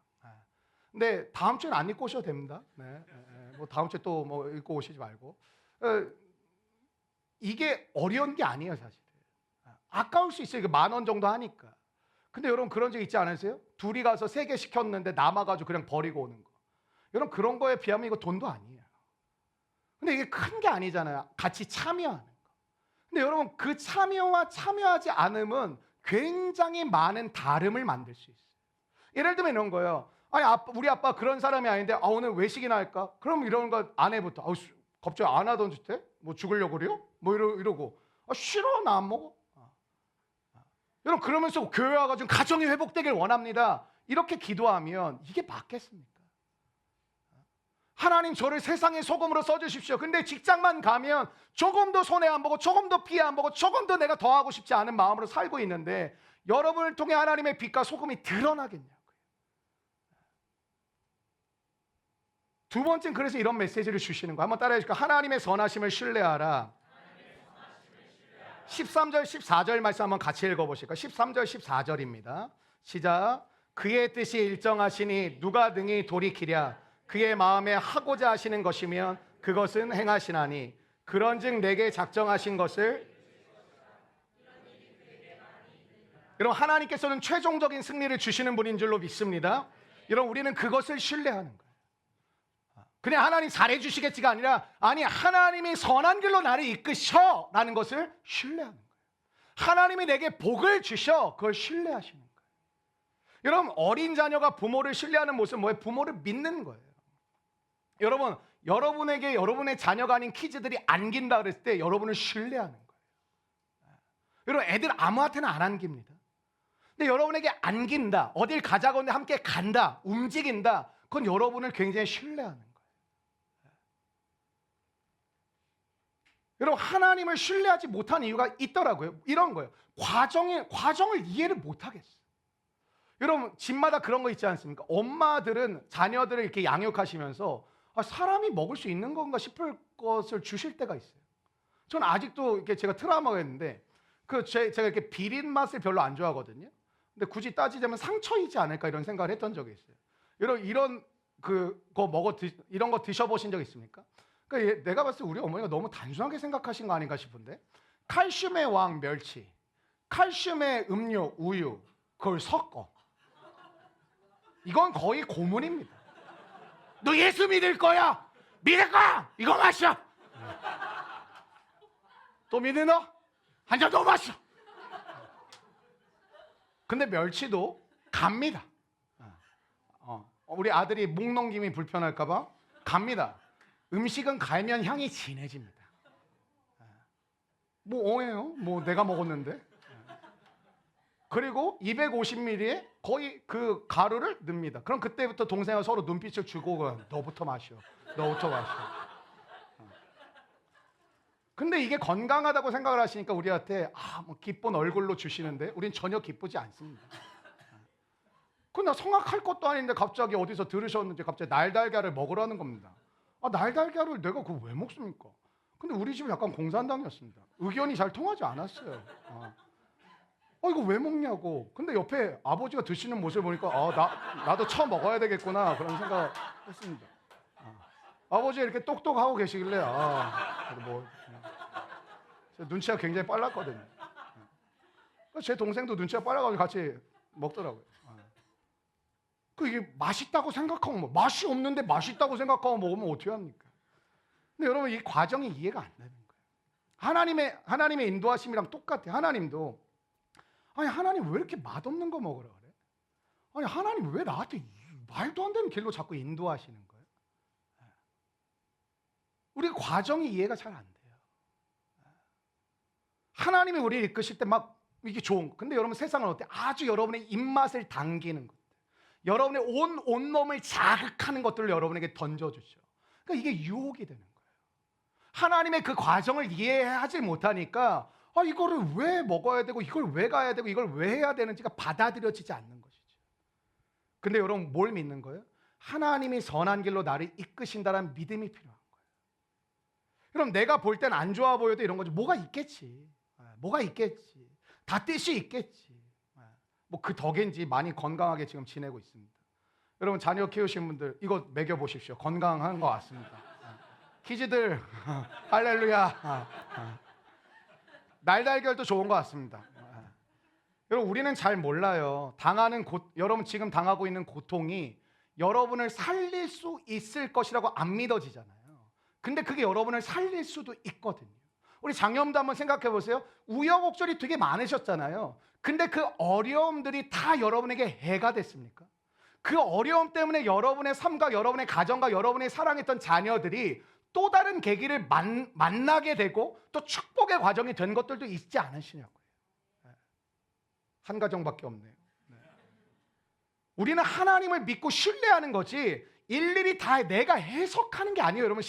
근데 다음 주엔 안 입고 오셔도 됩니다. 뭐 다음 주에 또 뭐 입고 오시지 말고. 이게 어려운 게 아니에요, 사실. 아까울 수 있어요. 이게 10,000원 정도 하니까. 근데 여러분 그런 적 있지 않으세요? 둘이 가서 3개 시켰는데 남아가지고 그냥 버리고 오는 거. 여러분 그런 거에 비하면 이거 돈도 아니에요. 근데 이게 큰 게 아니잖아요. 같이 참여하는 거. 근데 여러분 그 참여와 참여하지 않음은 굉장히 많은 다름을 만들 수 있어요. 예를 들면 이런 거예요. 아니 우리 아빠 그런 사람이 아닌데 오늘 외식이나 할까? 그럼 이런 거 아내부터 갑자기 안 하던 짓 해? 뭐 죽으려고 그래요? 뭐 이러고 싫어 나 안 먹어. 여러분 그러면서 교회 와가지고 가정이 회복되길 원합니다. 이렇게 기도하면 이게 맞겠습니까? 하나님 저를 세상의 소금으로 써주십시오. 근데 직장만 가면 조금 더 손해 안 보고 조금 더 피해 안 보고 조금 더 내가 더 하고 싶지 않은 마음으로 살고 있는데 여러분을 통해 하나님의 빛과 소금이 드러나겠냐고요. 두 번째는 그래서 이런 메시지를 주시는 거예요. 한번 따라해 주실까요? 하나님의 선하심을 신뢰하라. 13절 14절 말씀 한번 같이 읽어보실까요? 13절 14절입니다. 시작. 그의 뜻이 일정하시니 누가 능히 돌이키랴. 그의 마음에 하고자 하시는 것이면 그것은 행하시나니 그런즉 내게 작정하신 것을. 여러분 하나님께서는 최종적인 승리를 주시는 분인 줄로 믿습니다. 여러분 우리는 그것을 신뢰하는 거예요. 그냥 하나님 잘해주시겠지가 아니라 아니 하나님이 선한 길로 나를 이끄셔 라는 것을 신뢰하는 거예요. 하나님이 내게 복을 주셔 그걸 신뢰하시는 거예요. 여러분 어린 자녀가 부모를 신뢰하는 모습은 뭐예요? 부모를 믿는 거예요. 여러분 여러분에게 여러분의 자녀가 아닌 키즈들이 안긴다 그랬을 때 여러분을 신뢰하는 거예요. 여러분 애들 아무한테나 안 안깁니다. 근데 여러분에게 안긴다, 어딜 가자고 하는데 함께 간다, 움직인다, 그건 여러분을 굉장히 신뢰하는 거예요. 여러분 하나님을 신뢰하지 못한 이유가 있더라고요. 이런 거예요. 과정을 이해를 못하겠어요. 여러분 집마다 그런 거 있지 않습니까? 엄마들은 자녀들을 이렇게 양육하시면서 사람이 먹을 수 있는 건가 싶을 것을 주실 때가 있어요. 저는 아직도 이렇게 제가 트라우마가 있는데 제가 이렇게 비린 맛을 별로 안 좋아하거든요. 근데 굳이 따지자면 상처이지 않을까 이런 생각을 했던 적이 있어요. 여러분 이런 이런 거 드셔보신 적 있습니까? 그러니까 내가 봤을 때 우리 어머니가 너무 단순하게 생각하신 거 아닌가 싶은데 칼슘의 왕 멸치, 칼슘의 음료 우유 그걸 섞어. 이건 거의 고문입니다. 너 예수 믿을 거야? 믿을 거야? 이거 마셔. 또 믿는 너? 한 잔 더 마셔. 근데 멸치도 갑니다. 우리 아들이 목 넘김이 불편할까 봐 갑니다. 음식은 갈면 향이 진해집니다. 뭐 엉해요? 뭐 내가 먹었는데. 그리고 250ml에 거의 그 가루를 넣습니다. 그럼 그때부터 동생과 서로 눈빛을 주고 너부터 마셔. 너부터 마셔. 근데 이게 건강하다고 생각을 하시니까 우리한테 뭐 기쁜 얼굴로 주시는데 우린 전혀 기쁘지 않습니다. 그나 성악할 것도 아닌데 갑자기 어디서 들으셨는지 갑자기 날달걀을 먹으라는 겁니다. 날달걀을 내가 그거 왜 먹습니까? 근데 우리 집은 약간 공산당이었습니다. 의견이 잘 통하지 않았어요. 이거 왜 먹냐고. 근데 옆에 아버지가 드시는 모습을 보니까 나도 처음 먹어야 되겠구나 그런 생각했습니다. 아버지 이렇게 똑똑하고 계시길래 눈치가 굉장히 빨랐거든요. 제 동생도 눈치가 빨라가지고 같이 먹더라고요. 이게 맛있다고 생각하고 맛이 없는데 맛있다고 생각하고 먹으면 어떻게 합니까? 근데 여러분 이 과정이 이해가 안 되는 거예요. 하나님의 인도하심이랑 똑같아요. 하나님도 하나님 왜 이렇게 맛없는 거 먹으라 그래? 하나님 왜 나한테 말도 안 되는 길로 자꾸 인도하시는 거예요? 우리 과정이 이해가 잘 안 돼요. 하나님이 우리를 이끄실 때 막 이게 좋은 거. 근데 여러분 세상은 어때? 아주 여러분의 입맛을 당기는 것들, 여러분의 온 온몸을 자극하는 것들을 여러분에게 던져주죠. 그러니까 이게 유혹이 되는 거예요. 하나님의 그 과정을 이해하지 못하니까 이거를 왜 먹어야 되고 이걸 왜 가야 되고 이걸 왜 해야 되는지가 받아들여지지 않는 것이죠. 근데 여러분 뭘 믿는 거예요? 하나님이 선한 길로 나를 이끄신다는 믿음이 필요한 거예요. 그럼 내가 볼 땐 안 좋아 보여도 이런 거죠. 뭐가 있겠지. 뭐가 있겠지. 다 뜻이 있겠지. 뭐 그 덕인지 많이 건강하게 지금 지내고 있습니다. 여러분 자녀 키우신 분들 이거 먹여보십시오. 건강한 것 같습니다. 키즈들 할렐루야. 날달걀도 좋은 것 같습니다. 여러분 우리는 잘 몰라요. 여러분 지금 당하고 있는 고통이 여러분을 살릴 수 있을 것이라고 안 믿어지잖아요. 근데 그게 여러분을 살릴 수도 있거든요. 우리 장염도 한번 생각해 보세요. 우여곡절이 되게 많으셨잖아요. 근데 그 어려움들이 다 여러분에게 해가 됐습니까? 그 어려움 때문에 여러분의 삶과 여러분의 가정과 여러분의 사랑했던 자녀들이 또 다른 계기를 만나게 되고 또 축복의 과정이 된 것들도 있지 않으시냐고요. 한 가정밖에 없네요. 우리는 하나님을 믿고 신뢰하는 거지 일일이 다 내가 해석하는 게 아니에요. 여러분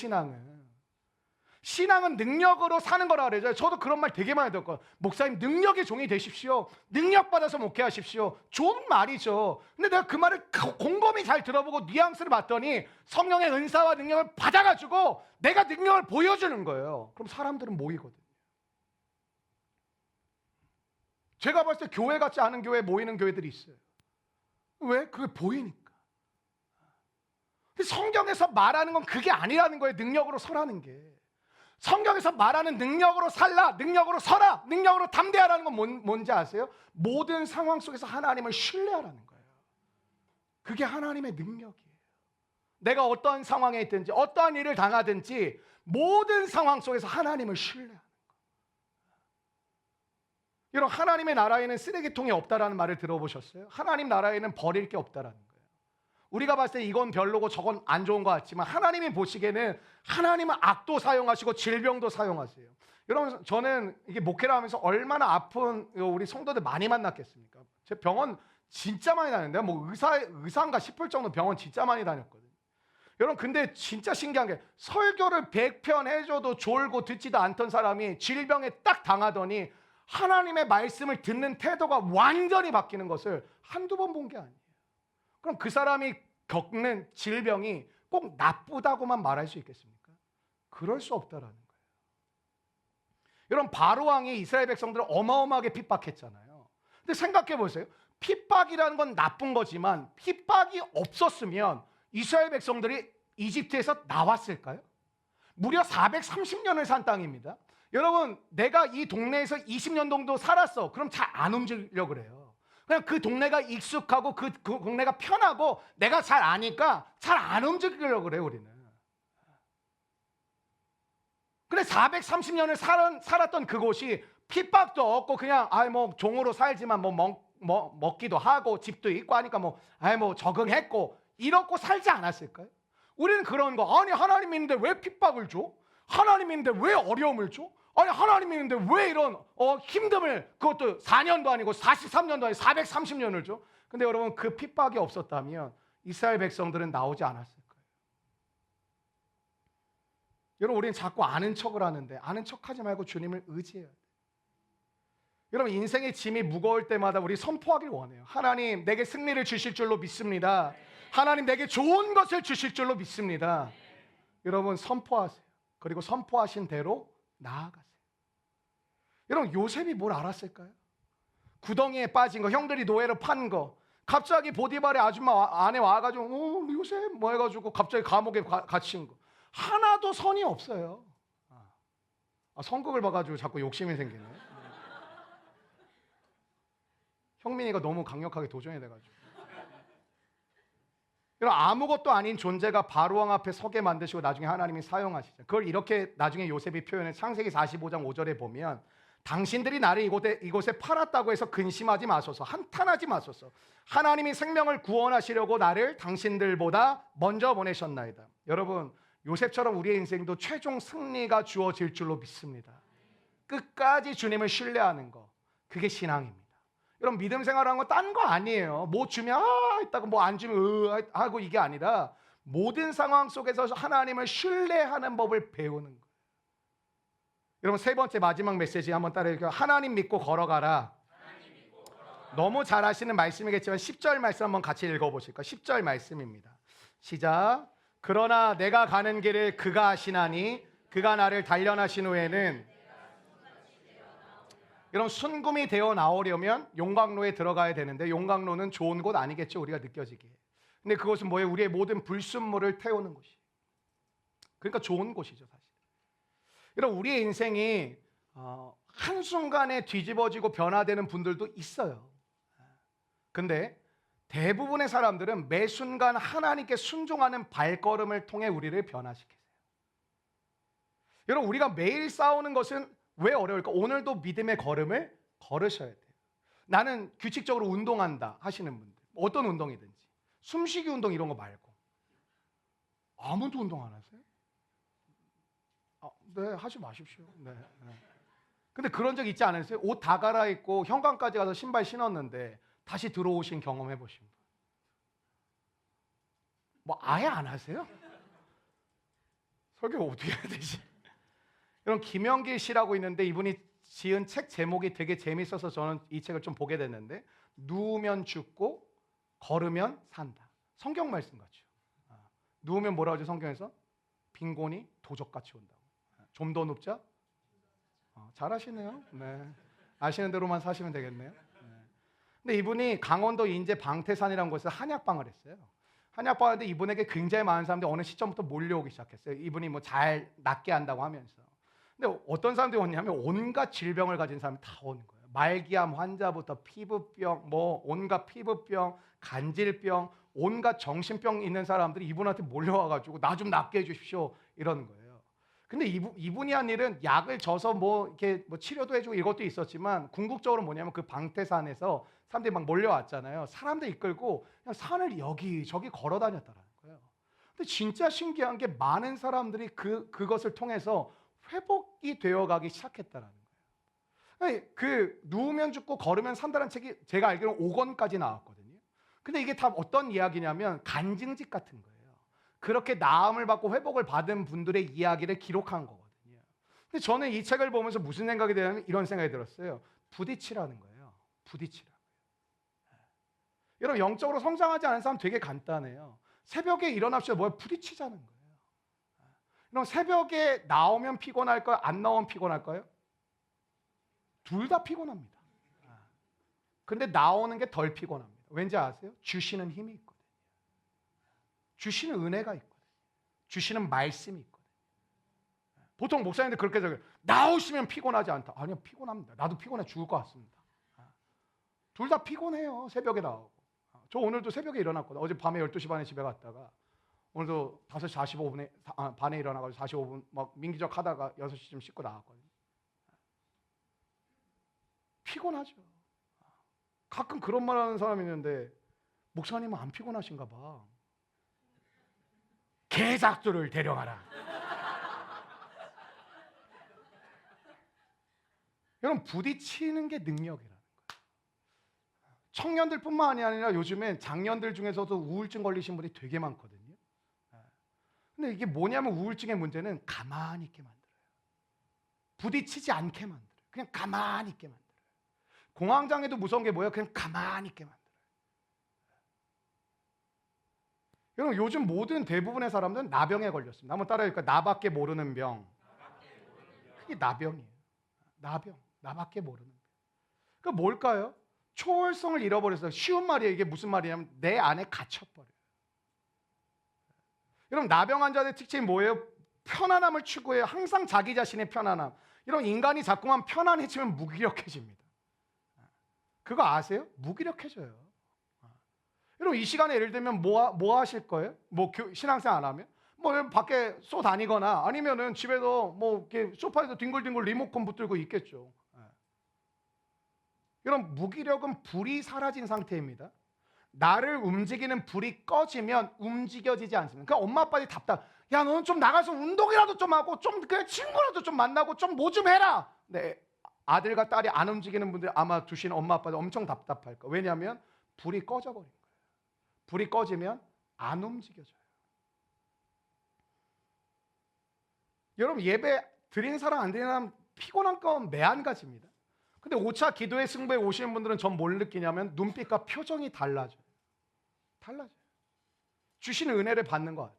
신앙은 능력으로 사는 거라 그러죠. 저도 그런 말 되게 많이 들었거든요. 목사님 능력의 종이 되십시오. 능력 받아서 목회하십시오. 좋은 말이죠. 근데 내가 그 말을 곰곰이 잘 들어보고 뉘앙스를 봤더니 성령의 은사와 능력을 받아가지고 내가 능력을 보여주는 거예요. 그럼 사람들은 모이거든요. 제가 봤을 때 교회 같지 않은 교회에 모이는 교회들이 있어요. 왜? 그게 보이니까. 근데 성경에서 말하는 건 그게 아니라는 거예요. 능력으로 서라는 게. 성경에서 말하는 능력으로 살라, 능력으로 서라, 능력으로 담대하라는 건 뭔지 아세요? 모든 상황 속에서 하나님을 신뢰하라는 거예요. 그게 하나님의 능력이에요. 내가 어떠한 상황에 있든지 어떠한 일을 당하든지 모든 상황 속에서 하나님을 신뢰하는 거예요. 여러분 하나님의 나라에는 쓰레기통이 없다라는 말을 들어보셨어요? 하나님 나라에는 버릴 게 없다라는 거예요. 우리가 봤을 때 이건 별로고 저건 안 좋은 것 같지만 하나님이 보시기에는 하나님은 악도 사용하시고 질병도 사용하세요. 여러분 저는 이게 목회를 하면서 얼마나 아픈 우리 성도들 많이 만났겠습니까? 제 병원 진짜 많이 다녔는데 뭐 의사인가 싶을 정도 병원 진짜 많이 다녔거든요. 여러분 근데 진짜 신기한 게 설교를 100편 해줘도 졸고 듣지도 않던 사람이 질병에 딱 당하더니 하나님의 말씀을 듣는 태도가 완전히 바뀌는 것을 한두 번 본 게 아니에요. 그럼 그 사람이 겪는 질병이 꼭 나쁘다고만 말할 수 있겠습니까? 그럴 수 없다라는 거예요. 여러분 바로 왕이 이스라엘 백성들을 어마어마하게 핍박했잖아요. 근데 생각해 보세요. 핍박이라는 건 나쁜 거지만 핍박이 없었으면 이스라엘 백성들이 이집트에서 나왔을까요? 무려 430년을 산 땅입니다. 여러분 내가 이 동네에서 20년 정도 살았어. 그럼 잘 안 움직이려고 그래요. 그냥 그 동네가 익숙하고 그 동네가 편하고 내가 잘 아니까 잘 안 움직이려고 그래요 우리는. 그래 430년을 살았던 그곳이 핍박도 없고 그냥 뭐 종으로 살지만 먹기도 하고 집도 있고 하니까 뭐 적응했고 이렇고 살지 않았을까요? 우리는 그런 거 아니 하나님 있는데 왜 핍박을 줘? 하나님 있는데 왜 어려움을 줘? 아니 하나님 있는데 왜 이런 힘듦을 그것도 4년도 아니고 43년도 아니고 430년을 줘? 근데 여러분 그 핍박이 없었다면 이스라엘 백성들은 나오지 않았을 거예요. 여러분, 우리는 자꾸 아는 척을 하는데 아는 척하지 말고 주님을 의지해야 돼요. 여러분, 인생의 짐이 무거울 때마다 우리 선포하길 원해요. 하나님, 내게 승리를 주실 줄로 믿습니다. 하나님, 내게 좋은 것을 주실 줄로 믿습니다. 여러분, 선포하세요. 그리고 선포하신 대로 나아가세요. 여러분, 요셉이 뭘 알았을까요? 구덩이에 빠진 거, 형들이 노예로 판 거, 갑자기 보디발의 아줌마 안에 와가지고 요셉 뭐 해가지고 갑자기 감옥에 갇힌 거, 하나도 선이 없어요. 성극을 봐가지고 자꾸 욕심이 생기네. 형민이가 너무 강력하게 도전이 돼가지고. 여러분, 아무것도 아닌 존재가 바로왕 앞에 서게 만드시고 나중에 하나님이 사용하시죠. 그걸 이렇게 나중에 요셉이 표현해. 창세기 45장 5절에 보면, 당신들이 나를 이곳에 팔았다고 해서 근심하지 마소서, 한탄하지 마소서. 하나님이 생명을 구원하시려고 나를 당신들보다 먼저 보내셨나이다. 여러분, 요셉처럼 우리의 인생도 최종 승리가 주어질 줄로 믿습니다. 끝까지 주님을 신뢰하는 거, 그게 신앙입니다. 여러분, 믿음 생활하는 거 딴 거 아니에요. 뭐 주면 있다고 뭐 안 주면 하고, 이게 아니라 모든 상황 속에서 하나님을 신뢰하는 법을 배우는 거예요. 여러분, 세 번째 마지막 메시지 한번 따라해볼게요. 하나님 믿고 걸어가라. 너무 잘 아시는 말씀이겠지만 10절 말씀 한번 같이 읽어보실까요? 10절 말씀입니다. 시작. 그러나 내가 가는 길을 그가 아시나니 그가 나를 단련하신 후에는. 여러분, 순금이 되어 나오려면 용광로에 들어가야 되는데, 용광로는 좋은 곳 아니겠죠, 우리가 느껴지기에. 근데 그것은 뭐예요? 우리의 모든 불순물을 태우는 곳이. 그러니까 좋은 곳이죠, 사실. 여러분, 우리의 인생이 한순간에 뒤집어지고 변화되는 분들도 있어요. 근데 대부분의 사람들은 매 순간 하나님께 순종하는 발걸음을 통해 우리를 변화시키세요. 여러분, 우리가 매일 싸우는 것은 왜 어려울까? 오늘도 믿음의 걸음을 걸으셔야 돼요. 나는 규칙적으로 운동한다 하시는 분들, 어떤 운동이든지, 숨쉬기 운동 이런 거 말고. 아무도 운동 안 하세요? 네, 하지 마십시오. 네. 근데 그런 적 있지 않으세요? 옷 다 갈아입고 현관까지 가서 신발 신었는데 다시 들어오신 경험 해보신 분? 뭐 아예 안 하세요? 설교 어떻게 해야 되지? 여러분, 김영길 씨라고 있는데, 이분이 지은 책 제목이 되게 재밌어서 저는 이 책을 좀 보게 됐는데, 누우면 죽고 걸으면 산다. 성경 말씀 같죠. 누우면 뭐라고 하죠, 성경에서? 빈곤이 도적같이 온다고. 좀 더 눕자? 잘하시네요. 네. 아시는 대로만 사시면 되겠네요. 네. 근데 이분이 강원도 인제 방태산이라는 곳에서 한약방을 했어요. 한약방을 하는데 이분에게 굉장히 많은 사람들이 어느 시점부터 몰려오기 시작했어요. 이분이 뭐 잘 낫게 한다고 하면서. 근데 어떤 사람들이 왔냐면 온갖 질병을 가진 사람이 다 오는 거예요. 말기암 환자부터 피부병, 뭐 온갖 피부병, 간질병, 온갖 정신병 있는 사람들이 이분한테 몰려와가지고 나 좀 낫게 해주십시오 이러는 거예요. 근데 이분이 한 일은 약을 줘서 뭐 이렇게 뭐 치료도 해주고 이것도 있었지만, 궁극적으로 뭐냐면 그 방태산에서 사람들이 막 몰려왔잖아요. 사람들 이끌고 그냥 산을 여기저기 걸어 다녔다라는 거예요. 근데 진짜 신기한 게, 많은 사람들이 그것을 통해서 회복이 되어가기 시작했다라는 거예요. 그 누우면 죽고 걸으면 산다는 책이 제가 알기로는 5권까지 나왔거든요. 근데 이게 다 어떤 이야기냐면 간증집 같은 거예요. 그렇게 나음을 받고 회복을 받은 분들의 이야기를 기록한 거거든요. 근데 저는 이 책을 보면서 무슨 생각이 드냐면, 이런 생각이 들었어요. 부딪히라는 거예요. 부딪히라. 여러분, 영적으로 성장하지 않은 사람 되게 간단해요. 새벽에 일어납시다. 뭐야? 부딪히자는 거예요. 그럼 새벽에 나오면 피곤할까요? 안 나오면 피곤할까요? 둘 다 피곤합니다. 근데 나오는 게 덜 피곤합니다. 왠지 아세요? 주시는 힘이 있거든요. 주시는 은혜가 있거든요. 주시는 말씀이 있거든요. 보통 목사님들 그렇게 해서 나오시면 피곤하지 않다. 아니요, 피곤합니다. 나도 피곤해 죽을 것 같습니다. 둘 다 피곤해요. 새벽에 나오고. 저 오늘도 새벽에 일어났거든요. 어제 밤에 12시 반에 집에 갔다가 오늘도 5시 45분에 반에 일어나가지고 45분 막 민기적 하다가 6시쯤 씻고 나왔거든요. 피곤하죠. 가끔 그런 말 하는 사람이 있는데, 목사님은 안 피곤하신가 봐. 개작두를 데려가라. 여러분, 부딪히는 게 능력이라는 거예요. 청년들뿐만이 아니라 요즘엔 장년들 중에서도 우울증 걸리신 분이 되게 많거든요. 근데 이게 뭐냐면 우울증의 문제는 가만히 있게 만들어요. 부딪히지 않게 만들어요. 그냥 가만히 있게 만들어요. 공황장애도 무서운 게 뭐예요? 그냥 가만히 있게 만들어요. 여러분 요즘 모든 대부분의 사람들은 나병에 걸렸습니다. 한번 따라해볼까요? 나밖에 모르는 병. 그게 나병이에요. 나병. 나밖에 모르는 병. 그러니까 뭘까요? 초월성을 잃어버려서 쉬운 말이에요. 이게 무슨 말이냐면 내 안에 갇혀버려요. 여러분 나병 환자의 특징이 뭐예요? 편안함을 추구해요. 항상 자기 자신의 편안함. 이런 인간이 자꾸만 편안해지면 무기력해집니다. 그거 아세요? 무기력해져요. 여러분 이 시간에 예를 들면 뭐 하실 거예요? 뭐 신앙생활 안 하면? 뭐 밖에 쏘 다니거나 아니면은 집에서 뭐 이렇게 소파에서 뒹굴뒹굴 리모컨 붙들고 있겠죠. 여러분 무기력은 불이 사라진 상태입니다. 나를 움직이는 불이 꺼지면 움직여지지 않습니다. 그러니까 엄마 아빠들이 답답. 야 너는 좀 나가서 운동이라도 좀 하고 좀 그냥 친구라도 좀 만나고 좀 뭐 좀 해라. 네, 아들과 딸이 안 움직이는 분들 아마 두신 엄마 아빠들 엄청 답답할 거예요. 왜냐하면 불이 꺼져버린 거예요. 불이 꺼지면 안 움직여져요. 여러분 예배 드린 사람 안 드린 사람 피곤한 건 매한가지입니다. 근데 5차 기도의 승부에 오시는 분들은 전 뭘 느끼냐면 눈빛과 표정이 달라져요. 달라져요. 주시는 은혜를 받는 것 같아요.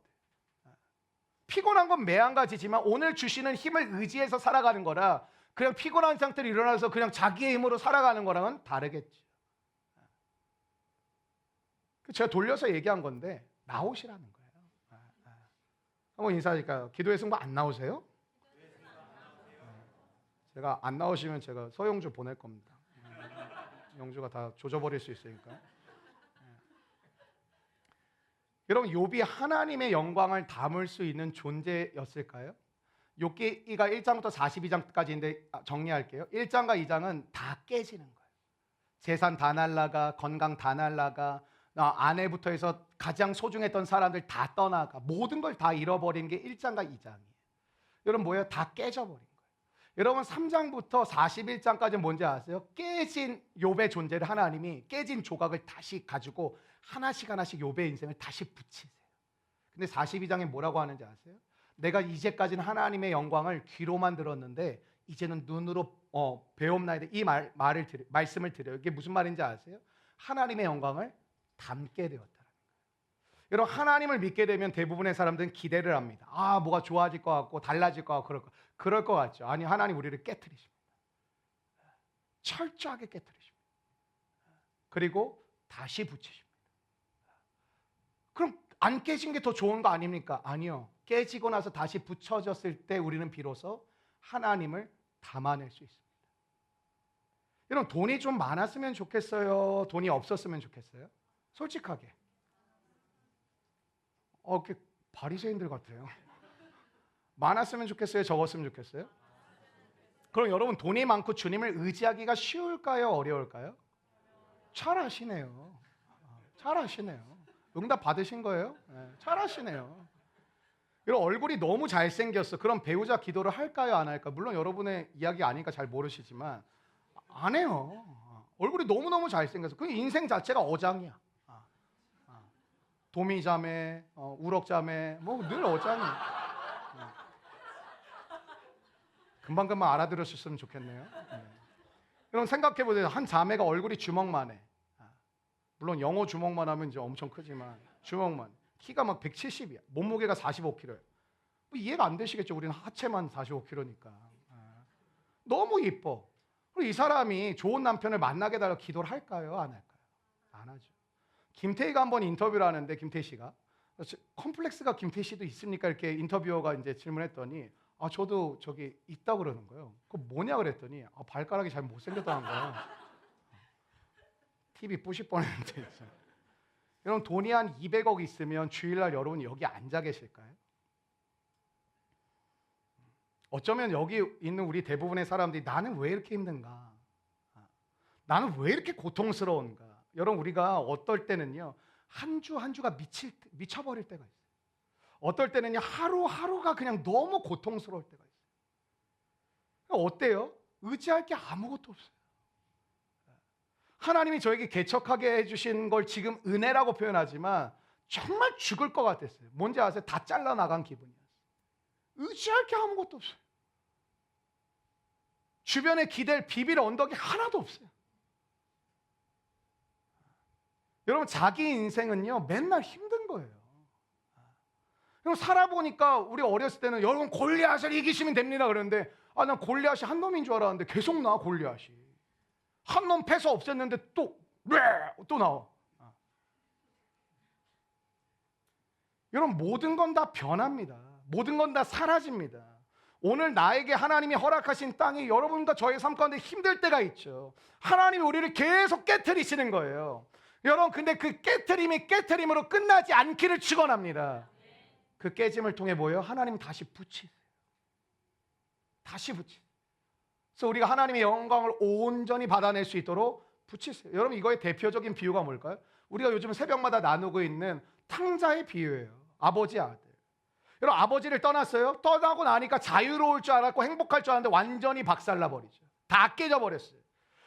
피곤한 건 매한가지지만 오늘 주시는 힘을 의지해서 살아가는 거라 그냥 피곤한 상태로 일어나서 그냥 자기의 힘으로 살아가는 거랑은 다르겠죠. 제가 돌려서 얘기한 건데 나오시라는 거예요. 한번 인사하니까 기도의 승부 안 나오세요? 제가 안 나오시면 제가 서영주 보낼 겁니다. 영주가 다 조져버릴 수 있으니까. 여러분 욥이 하나님의 영광을 담을 수 있는 존재였을까요? 욥기가 1장부터 42장까지인데 정리할게요. 1장과 2장은 다 깨지는 거예요. 재산 다 날라가, 건강 다 날라가, 아내부터 해서 가장 소중했던 사람들 다 떠나가, 모든 걸 다 잃어버린 게 1장과 2장이에요. 여러분 뭐예요? 다 깨져버린 거예요. 여러분 3장부터 41장까지는 뭔지 아세요? 깨진 욥의 존재를 하나님이 깨진 조각을 다시 가지고 하나씩 하나씩 욥의 인생을 다시 붙이세요. 근데 42장에 뭐라고 하는지 아세요? 내가 이제까지는 하나님의 영광을 귀로만 들었는데 이제는 눈으로 배움나이다. 이 말씀을 드려요. 이게 무슨 말인지 아세요? 하나님의 영광을 담게 되었다는 거예요. 여러분 하나님을 믿게 되면 대부분의 사람들은 기대를 합니다. 뭐가 좋아질 것 같고 달라질 것 같고 그럴 것 같죠. 아니 하나님 우리를 깨트리십니다. 철저하게 깨트리십니다. 그리고 다시 붙이십니다. 그럼 안 깨진 게 더 좋은 거 아닙니까? 아니요. 깨지고 나서 다시 붙여졌을 때 우리는 비로소 하나님을 담아낼 수 있습니다. 여러분 돈이 좀 많았으면 좋겠어요? 돈이 없었으면 좋겠어요? 솔직하게. 이렇게 바리새인들 같아요. 많았으면 좋겠어요? 적었으면 좋겠어요? 그럼 여러분 돈이 많고 주님을 의지하기가 쉬울까요? 어려울까요? 잘 아시네요. 잘 아시네요. 응답 받으신 거예요? 네, 잘 아시네요. 여러분 얼굴이 너무 잘생겼어. 그럼 배우자 기도를 할까요? 안 할까요? 물론 여러분의 이야기 아니니까 잘 모르시지만 안 해요. 얼굴이 너무너무 잘생겼어. 그 인생 자체가 어장이야. 도미자매, 우럭자매, 뭐 늘 어장이야. 금방금방 알아들으셨으면 좋겠네요. 여러분 생각해보세요. 한 자매가 얼굴이 주먹만 해. 물론 영어 주먹만 하면 이제 엄청 크지만 주먹만. 키가 막 170이야. 몸무게가 45kg예요. 뭐 이해가 안 되시겠죠. 우리는 하체만 45kg니까. 너무 이뻐. 그리고 이 사람이 좋은 남편을 만나게 해달라고 기도를 할까요? 안 할까요? 안 하죠. 김태희가 한번 인터뷰를 하는데 김태희 씨가 컴플렉스가 김태희 씨도 있습니까? 이렇게 인터뷰어가 이제 질문했더니 저도 저기 있다고 그러는 거예요. 그거 뭐냐 그랬더니 발가락이 잘 못생겼다는 거예요. TV 부실 뻔했는데. 여러분 돈이 한 200억 있으면 주일날 여러분 여기 앉아 계실까요? 어쩌면 여기 있는 우리 대부분의 사람들이 나는 왜 이렇게 힘든가? 나는 왜 이렇게 고통스러운가? 여러분 우리가 어떨 때는요 한 주 한 주가 미쳐버릴 때가 있어요. 어떨 때는요 하루하루가 그냥 너무 고통스러울 때가 있어요. 어때요? 의지할 게 아무것도 없어요. 하나님이 저에게 개척하게 해주신 걸 지금 은혜라고 표현하지만 정말 죽을 것 같았어요. 뭔지 아세요? 다 잘라나간 기분이었어요. 의지할 게 아무것도 없어요. 주변에 기댈 비빌 언덕이 하나도 없어요. 여러분, 자기 인생은요 맨날 힘든 거예요. 그럼 살아보니까 우리 어렸을 때는 여러분 골리앗을 이기시면 됩니다 그러는데, 난 골리앗이 한 놈인 줄 알았는데 계속 나와. 골리앗이 한 놈 패서 없앴는데 또 나와. 여러분, 모든 건 다 변합니다. 모든 건 다 사라집니다. 오늘 나에게 하나님이 허락하신 땅이 여러분과 저의 삶 가운데 힘들 때가 있죠. 하나님이 우리를 계속 깨트리시는 거예요. 여러분, 근데 그 깨트림이 깨트림으로 끝나지 않기를 축원합니다. 그 깨짐을 통해 뭐예요? 하나님 다시 붙이세요. 다시 붙이세요. 그래서 우리가 하나님의 영광을 온전히 받아낼 수 있도록 붙이세요. 여러분, 이거의 대표적인 비유가 뭘까요? 우리가 요즘 새벽마다 나누고 있는 탕자의 비유예요. 아버지, 아들. 여러분, 아버지를 떠났어요. 떠나고 나니까 자유로울 줄 알았고 행복할 줄 알았는데 완전히 박살나버리죠. 다 깨져버렸어요.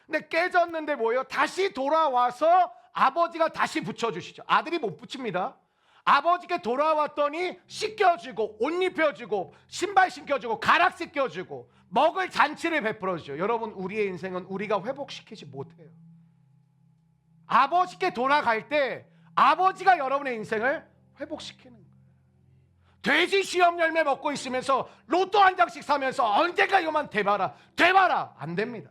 근데 깨졌는데 뭐예요? 다시 돌아와서 아버지가 다시 붙여주시죠. 아들이 못 붙입니다. 아버지께 돌아왔더니 씻겨주고 옷 입혀주고 신발 신겨주고 가락 씻겨주고 먹을 잔치를 베풀어주죠. 여러분, 우리의 인생은 우리가 회복시키지 못해요. 아버지께 돌아갈 때 아버지가 여러분의 인생을 회복시키는 거예요. 돼지 시험 열매 먹고 있으면서 로또 한 장씩 사면서 언젠가 이것만 돼봐라 안 됩니다.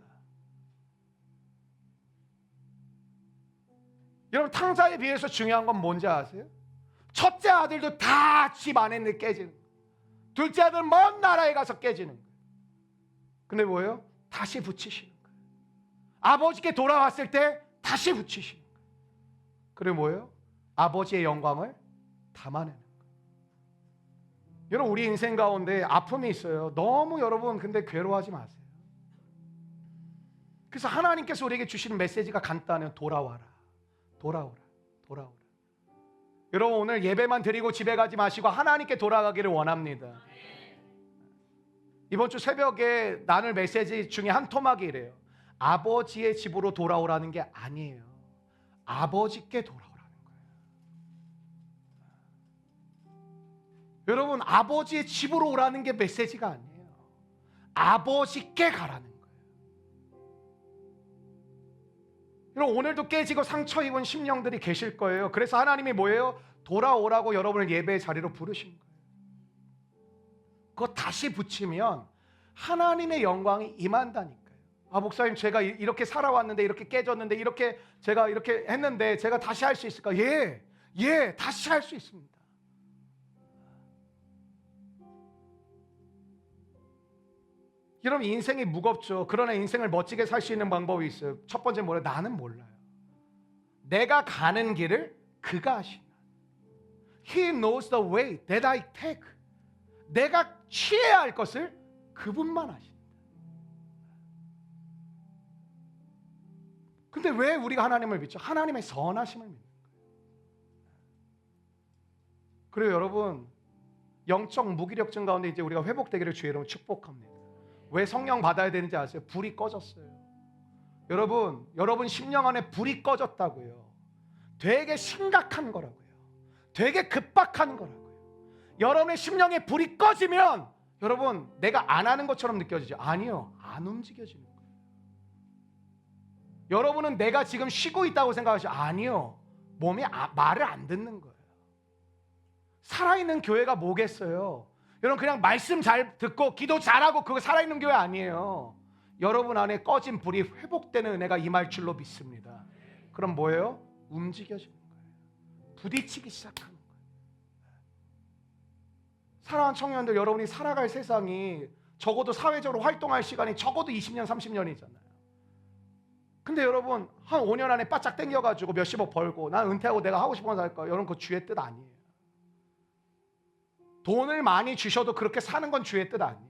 여러분, 탕자에 비해서 중요한 건 뭔지 아세요? 첫째 아들도 다 집 안에 깨지는 거예요. 둘째 아들은 먼 나라에 가서 깨지는 거예요. 근데 뭐예요? 다시 붙이시는 거예요. 아버지께 돌아왔을 때 다시 붙이시는 거예요. 그리고 뭐예요? 아버지의 영광을 담아내는 거예요. 여러분, 우리 인생 가운데 아픔이 있어요. 너무 여러분 근데 괴로워하지 마세요. 그래서 하나님께서 우리에게 주시는 메시지가 간단해요. 돌아와라. 돌아오라. 여러분, 오늘 예배만 드리고 집에 가지 마시고 하나님께 돌아가기를 원합니다. 이번 주 새벽에 나눌 메시지 중에 한 토막이 이래요. 아버지의 집으로 돌아오라는 게 아니에요. 아버지께 돌아오라는 거예요. 여러분, 아버지의 집으로 오라는 게 메시지가 아니에요. 아버지께 가라는 거예요. 여러분, 오늘도 깨지고 상처 입은 심령들이 계실 거예요. 그래서 하나님이 뭐예요? 돌아오라고 여러분을 예배의 자리로 부르신 거예요. 그거 다시 붙이면 하나님의 영광이 임한다니까요. 목사님, 제가 이렇게 살아왔는데 이렇게 깨졌는데 이렇게 제가 이렇게 했는데 제가 다시 할 수 있을까? 예, 다시 할 수 있습니다. 여러분, 인생이 무겁죠. 그러나 인생을 멋지게 살 수 있는 방법이 있어요. 첫 번째 뭐래요? 나는 몰라요. 내가 가는 길을 그가 하신다. He knows the way that I take. 내가 취해야 할 것을 그분만 하신다. 근데 왜 우리가 하나님을 믿죠? 하나님의 선하심을 믿는 거예요. 그리고 여러분, 영적 무기력증 가운데 이제 우리가 회복되기를 주의 이름으로 축복합니다. 왜 성령 받아야 되는지 아세요? 불이 꺼졌어요. 여러분 심령 안에 불이 꺼졌다고요. 되게 심각한 거라고요. 되게 급박한 거라고요. 여러분의 심령에 불이 꺼지면 여러분, 내가 안 하는 것처럼 느껴지죠? 아니요, 안 움직여지는 거예요. 여러분은 내가 지금 쉬고 있다고 생각하시죠? 아니요, 몸이 말을 안 듣는 거예요. 살아있는 교회가 뭐겠어요? 여러분, 그냥 말씀 잘 듣고 기도 잘하고 그거 살아있는 교회 아니에요. 여러분 안에 꺼진 불이 회복되는 은혜가 임할 줄로 믿습니다. 그럼 뭐예요? 움직여지는 거예요. 부딪히기 시작하는 거예요. 사랑하는 청년들, 여러분이 살아갈 세상이 적어도 사회적으로 활동할 시간이 적어도 20년 30년이잖아요. 근데 여러분, 한 5년 안에 바짝 땡겨가지고 몇십억 벌고 난 은퇴하고 내가 하고 싶은 거 살 거야. 여러분, 그거 주의 뜻 아니에요. 돈을 많이 주셔도 그렇게 사는 건 주의 뜻 아니에요.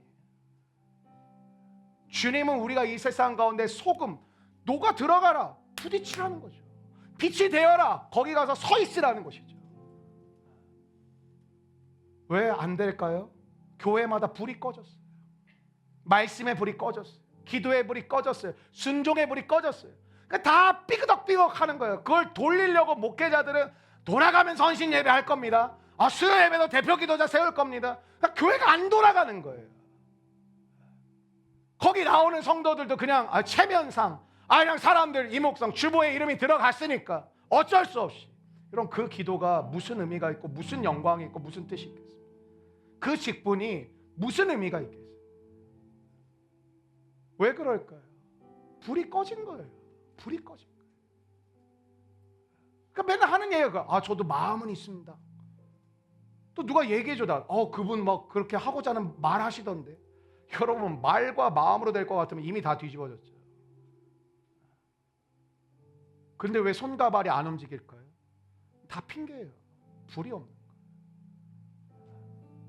주님은 우리가 이 세상 가운데 소금 녹아 들어가라, 부딪히라는 거죠. 빛이 되어라, 거기 가서 서 있으라는 것이죠. 왜 안 될까요? 교회마다 불이 꺼졌어요. 말씀의 불이 꺼졌어요. 기도의 불이 꺼졌어요. 순종의 불이 꺼졌어요. 그러니까 다 삐그덕삐그덕 하는 거예요. 그걸 돌리려고 목회자들은 돌아가면 선신 예배 할 겁니다. 수요 예배도 대표 기도자 세울 겁니다. 그러니까 교회가 안 돌아가는 거예요. 거기 나오는 성도들도 그냥 체면상 그냥 사람들 이목성 주보에 이름이 들어갔으니까 어쩔 수 없이. 여러분, 그 기도가 무슨 의미가 있고 무슨 영광이 있고 무슨 뜻이 있겠어요? 그 직분이 무슨 의미가 있겠어요? 왜 그럴까요? 불이 꺼진 거예요. 불이 꺼진 거예요. 그러니까 맨날 하는 얘기가 저도 마음은 있습니다. 또 누가 얘기해줘. 그분 막 그렇게 하고자는 말하시던데. 여러분, 말과 마음으로 될 것 같으면 이미 다 뒤집어졌죠. 근데 왜 손과 발이 안 움직일까요? 다 핑계예요. 불이 없는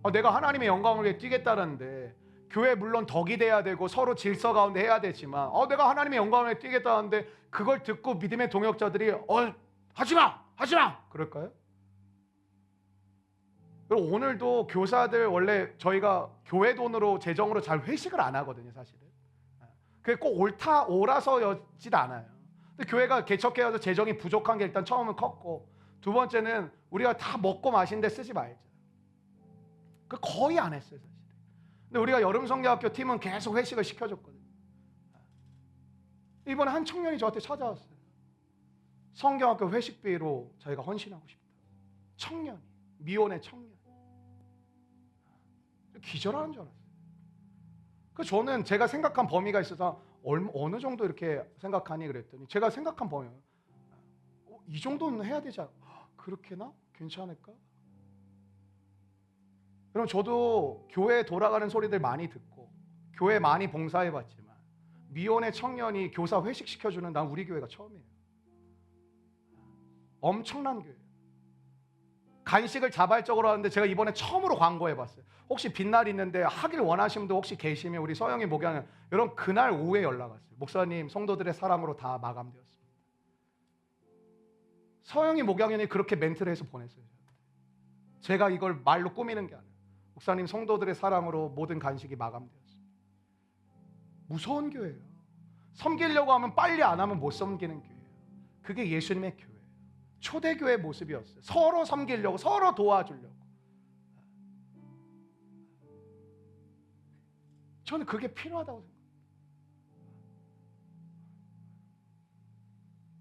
거예요. 내가 하나님의 영광을 위해 뛰겠다는데, 교회 물론 덕이 돼야 되고 서로 질서 가운데 해야 되지만 내가 하나님의 영광을 위해 뛰겠다는데 그걸 듣고 믿음의 동역자들이 하지마 그럴까요? 오늘도 교사들 원래 저희가 교회 돈으로 재정으로 잘 회식을 안 하거든요, 사실은. 그게 꼭 옳아서였지도 않아요. 근데 교회가 개척해서 재정이 부족한 게 일단 처음은 컸고, 두 번째는 우리가 다 먹고 마시는데 쓰지 말자. 그 거의 안 했어요, 사실. 근데 우리가 여름성경학교 팀은 계속 회식을 시켜줬거든요. 이번에 한 청년이 저한테 찾아왔어요. 성경학교 회식비로 저희가 헌신하고 싶다. 청년이, 미혼의 청년. 기절하는 줄 알았어요. 그 저는 제가 생각한 범위가 있어서 어느 정도 이렇게 생각하니 그랬더니, 제가 생각한 범위가 이 정도는 해야 되지 않아? 그렇게나? 괜찮을까? 그럼 저도 교회에 돌아가는 소리들 많이 듣고 교회 많이 봉사해봤지만 미혼의 청년이 교사 회식 시켜주는 난 우리 교회가 처음이에요. 엄청난 교회예요. 간식을 자발적으로 하는데 제가 이번에 처음으로 광고해봤어요. 혹시 빈날 있는데 하길 원하시는 분들 혹시 계시면 우리 서영이 목양은, 여러분 그날 오후에 연락 왔어요. 목사님, 성도들의 사랑으로 다 마감되었습니다. 서영이 목양연이 그렇게 멘트를 해서 보냈어요. 제가 이걸 말로 꾸미는 게 아니에요. 목사님, 성도들의 사랑으로 모든 간식이 마감되었습니다. 무서운 교회예요. 섬기려고 하면 빨리 안 하면 못 섬기는 교회예요. 그게 예수님의 교회예요. 초대교회 모습이었어요. 서로 섬기려고, 서로 도와주려고. 저는 그게 필요하다고 생각해요.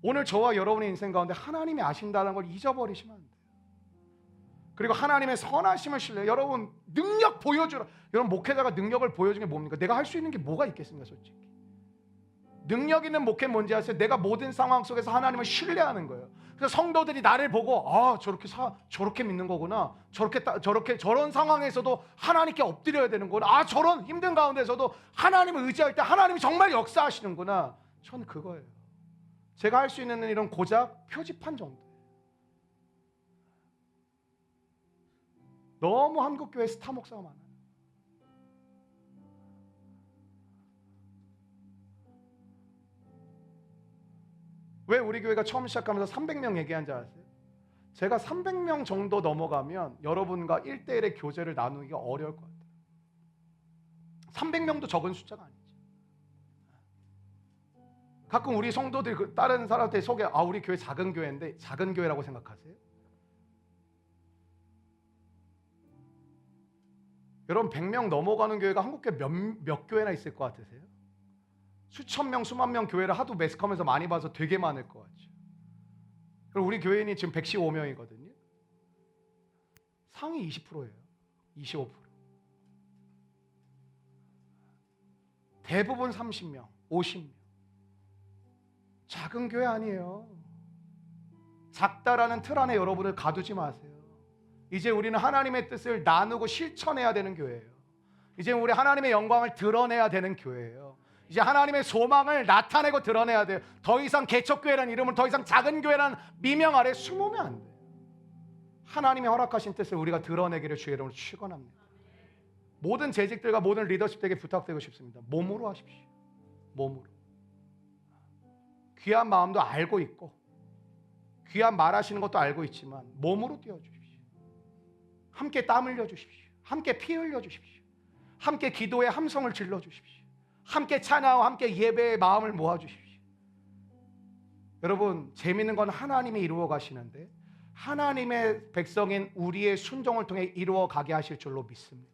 오늘 저와 여러분의 인생 가운데 하나님이 아신다는 걸 잊어버리시면 안 돼요. 그리고 하나님의 선하심을 신뢰해요. 여러분, 능력 보여주라. 여러분, 목회자가 능력을 보여주는 게 뭡니까? 내가 할 수 있는 게 뭐가 있겠습니까, 솔직히. 능력 있는 목회 뭔지 아세요? 내가 모든 상황 속에서 하나님을 신뢰하는 거예요. 그래서 성도들이 나를 보고 저렇게 믿는 거구나. 저런 상황에서도 하나님께 엎드려야 되는구나. 저런 힘든 가운데서도 하나님을 의지할 때 하나님이 정말 역사하시는구나. 저는 그거예요. 제가 할 수 있는 이런 고작 표지판 정도. 너무 한국교회 스타 목사가 많아요. 왜 우리 교회가 처음 시작하면서 300명 얘기한 줄 아세요? 제가 300명 정도 넘어가면 여러분과 1대1의 교제를 나누기가 어려울 것 같아요. 300명도 적은 숫자가 아니죠. 가끔 우리 성도들이 다른 사람한테 우리 교회 작은 교회인데, 작은 교회라고 생각하세요? 여러분, 100명 넘어가는 교회가 한국교회 몇 교회나 있을 것 같으세요? 수천 명, 수만 명 교회를 하도 매스컴에서 많이 봐서 되게 많을 것 같죠. 그리고 우리 교회인이 지금 115명이거든요. 상위 20%예요. 25%. 대부분 30명, 50명. 작은 교회 아니에요. 작다라는 틀 안에 여러분을 가두지 마세요. 이제 우리는 하나님의 뜻을 나누고 실천해야 되는 교회예요. 이제 우리 하나님의 영광을 드러내야 되는 교회예요. 이제 하나님의 소망을 나타내고 드러내야 돼요. 더 이상 개척교회라는 이름을, 더 이상 작은 교회라는 미명 아래 숨으면 안 돼요. 하나님이 허락하신 뜻을 우리가 드러내기를 주의 이름으로 축원합니다. 모든 재직들과 모든 리더십들에게 부탁드리고 싶습니다. 몸으로 하십시오. 몸으로. 귀한 마음도 알고 있고 귀한 말하시는 것도 알고 있지만 몸으로 뛰어주십시오. 함께 땀 흘려 주십시오. 함께 피 흘려 주십시오. 함께 기도의 함성을 질러 주십시오. 함께 찬양하고 함께 예배의 마음을 모아 주십시오. 여러분, 재미있는 건 하나님이 이루어 가시는데 하나님의 백성인 우리의 순종을 통해 이루어 가게 하실 줄로 믿습니다.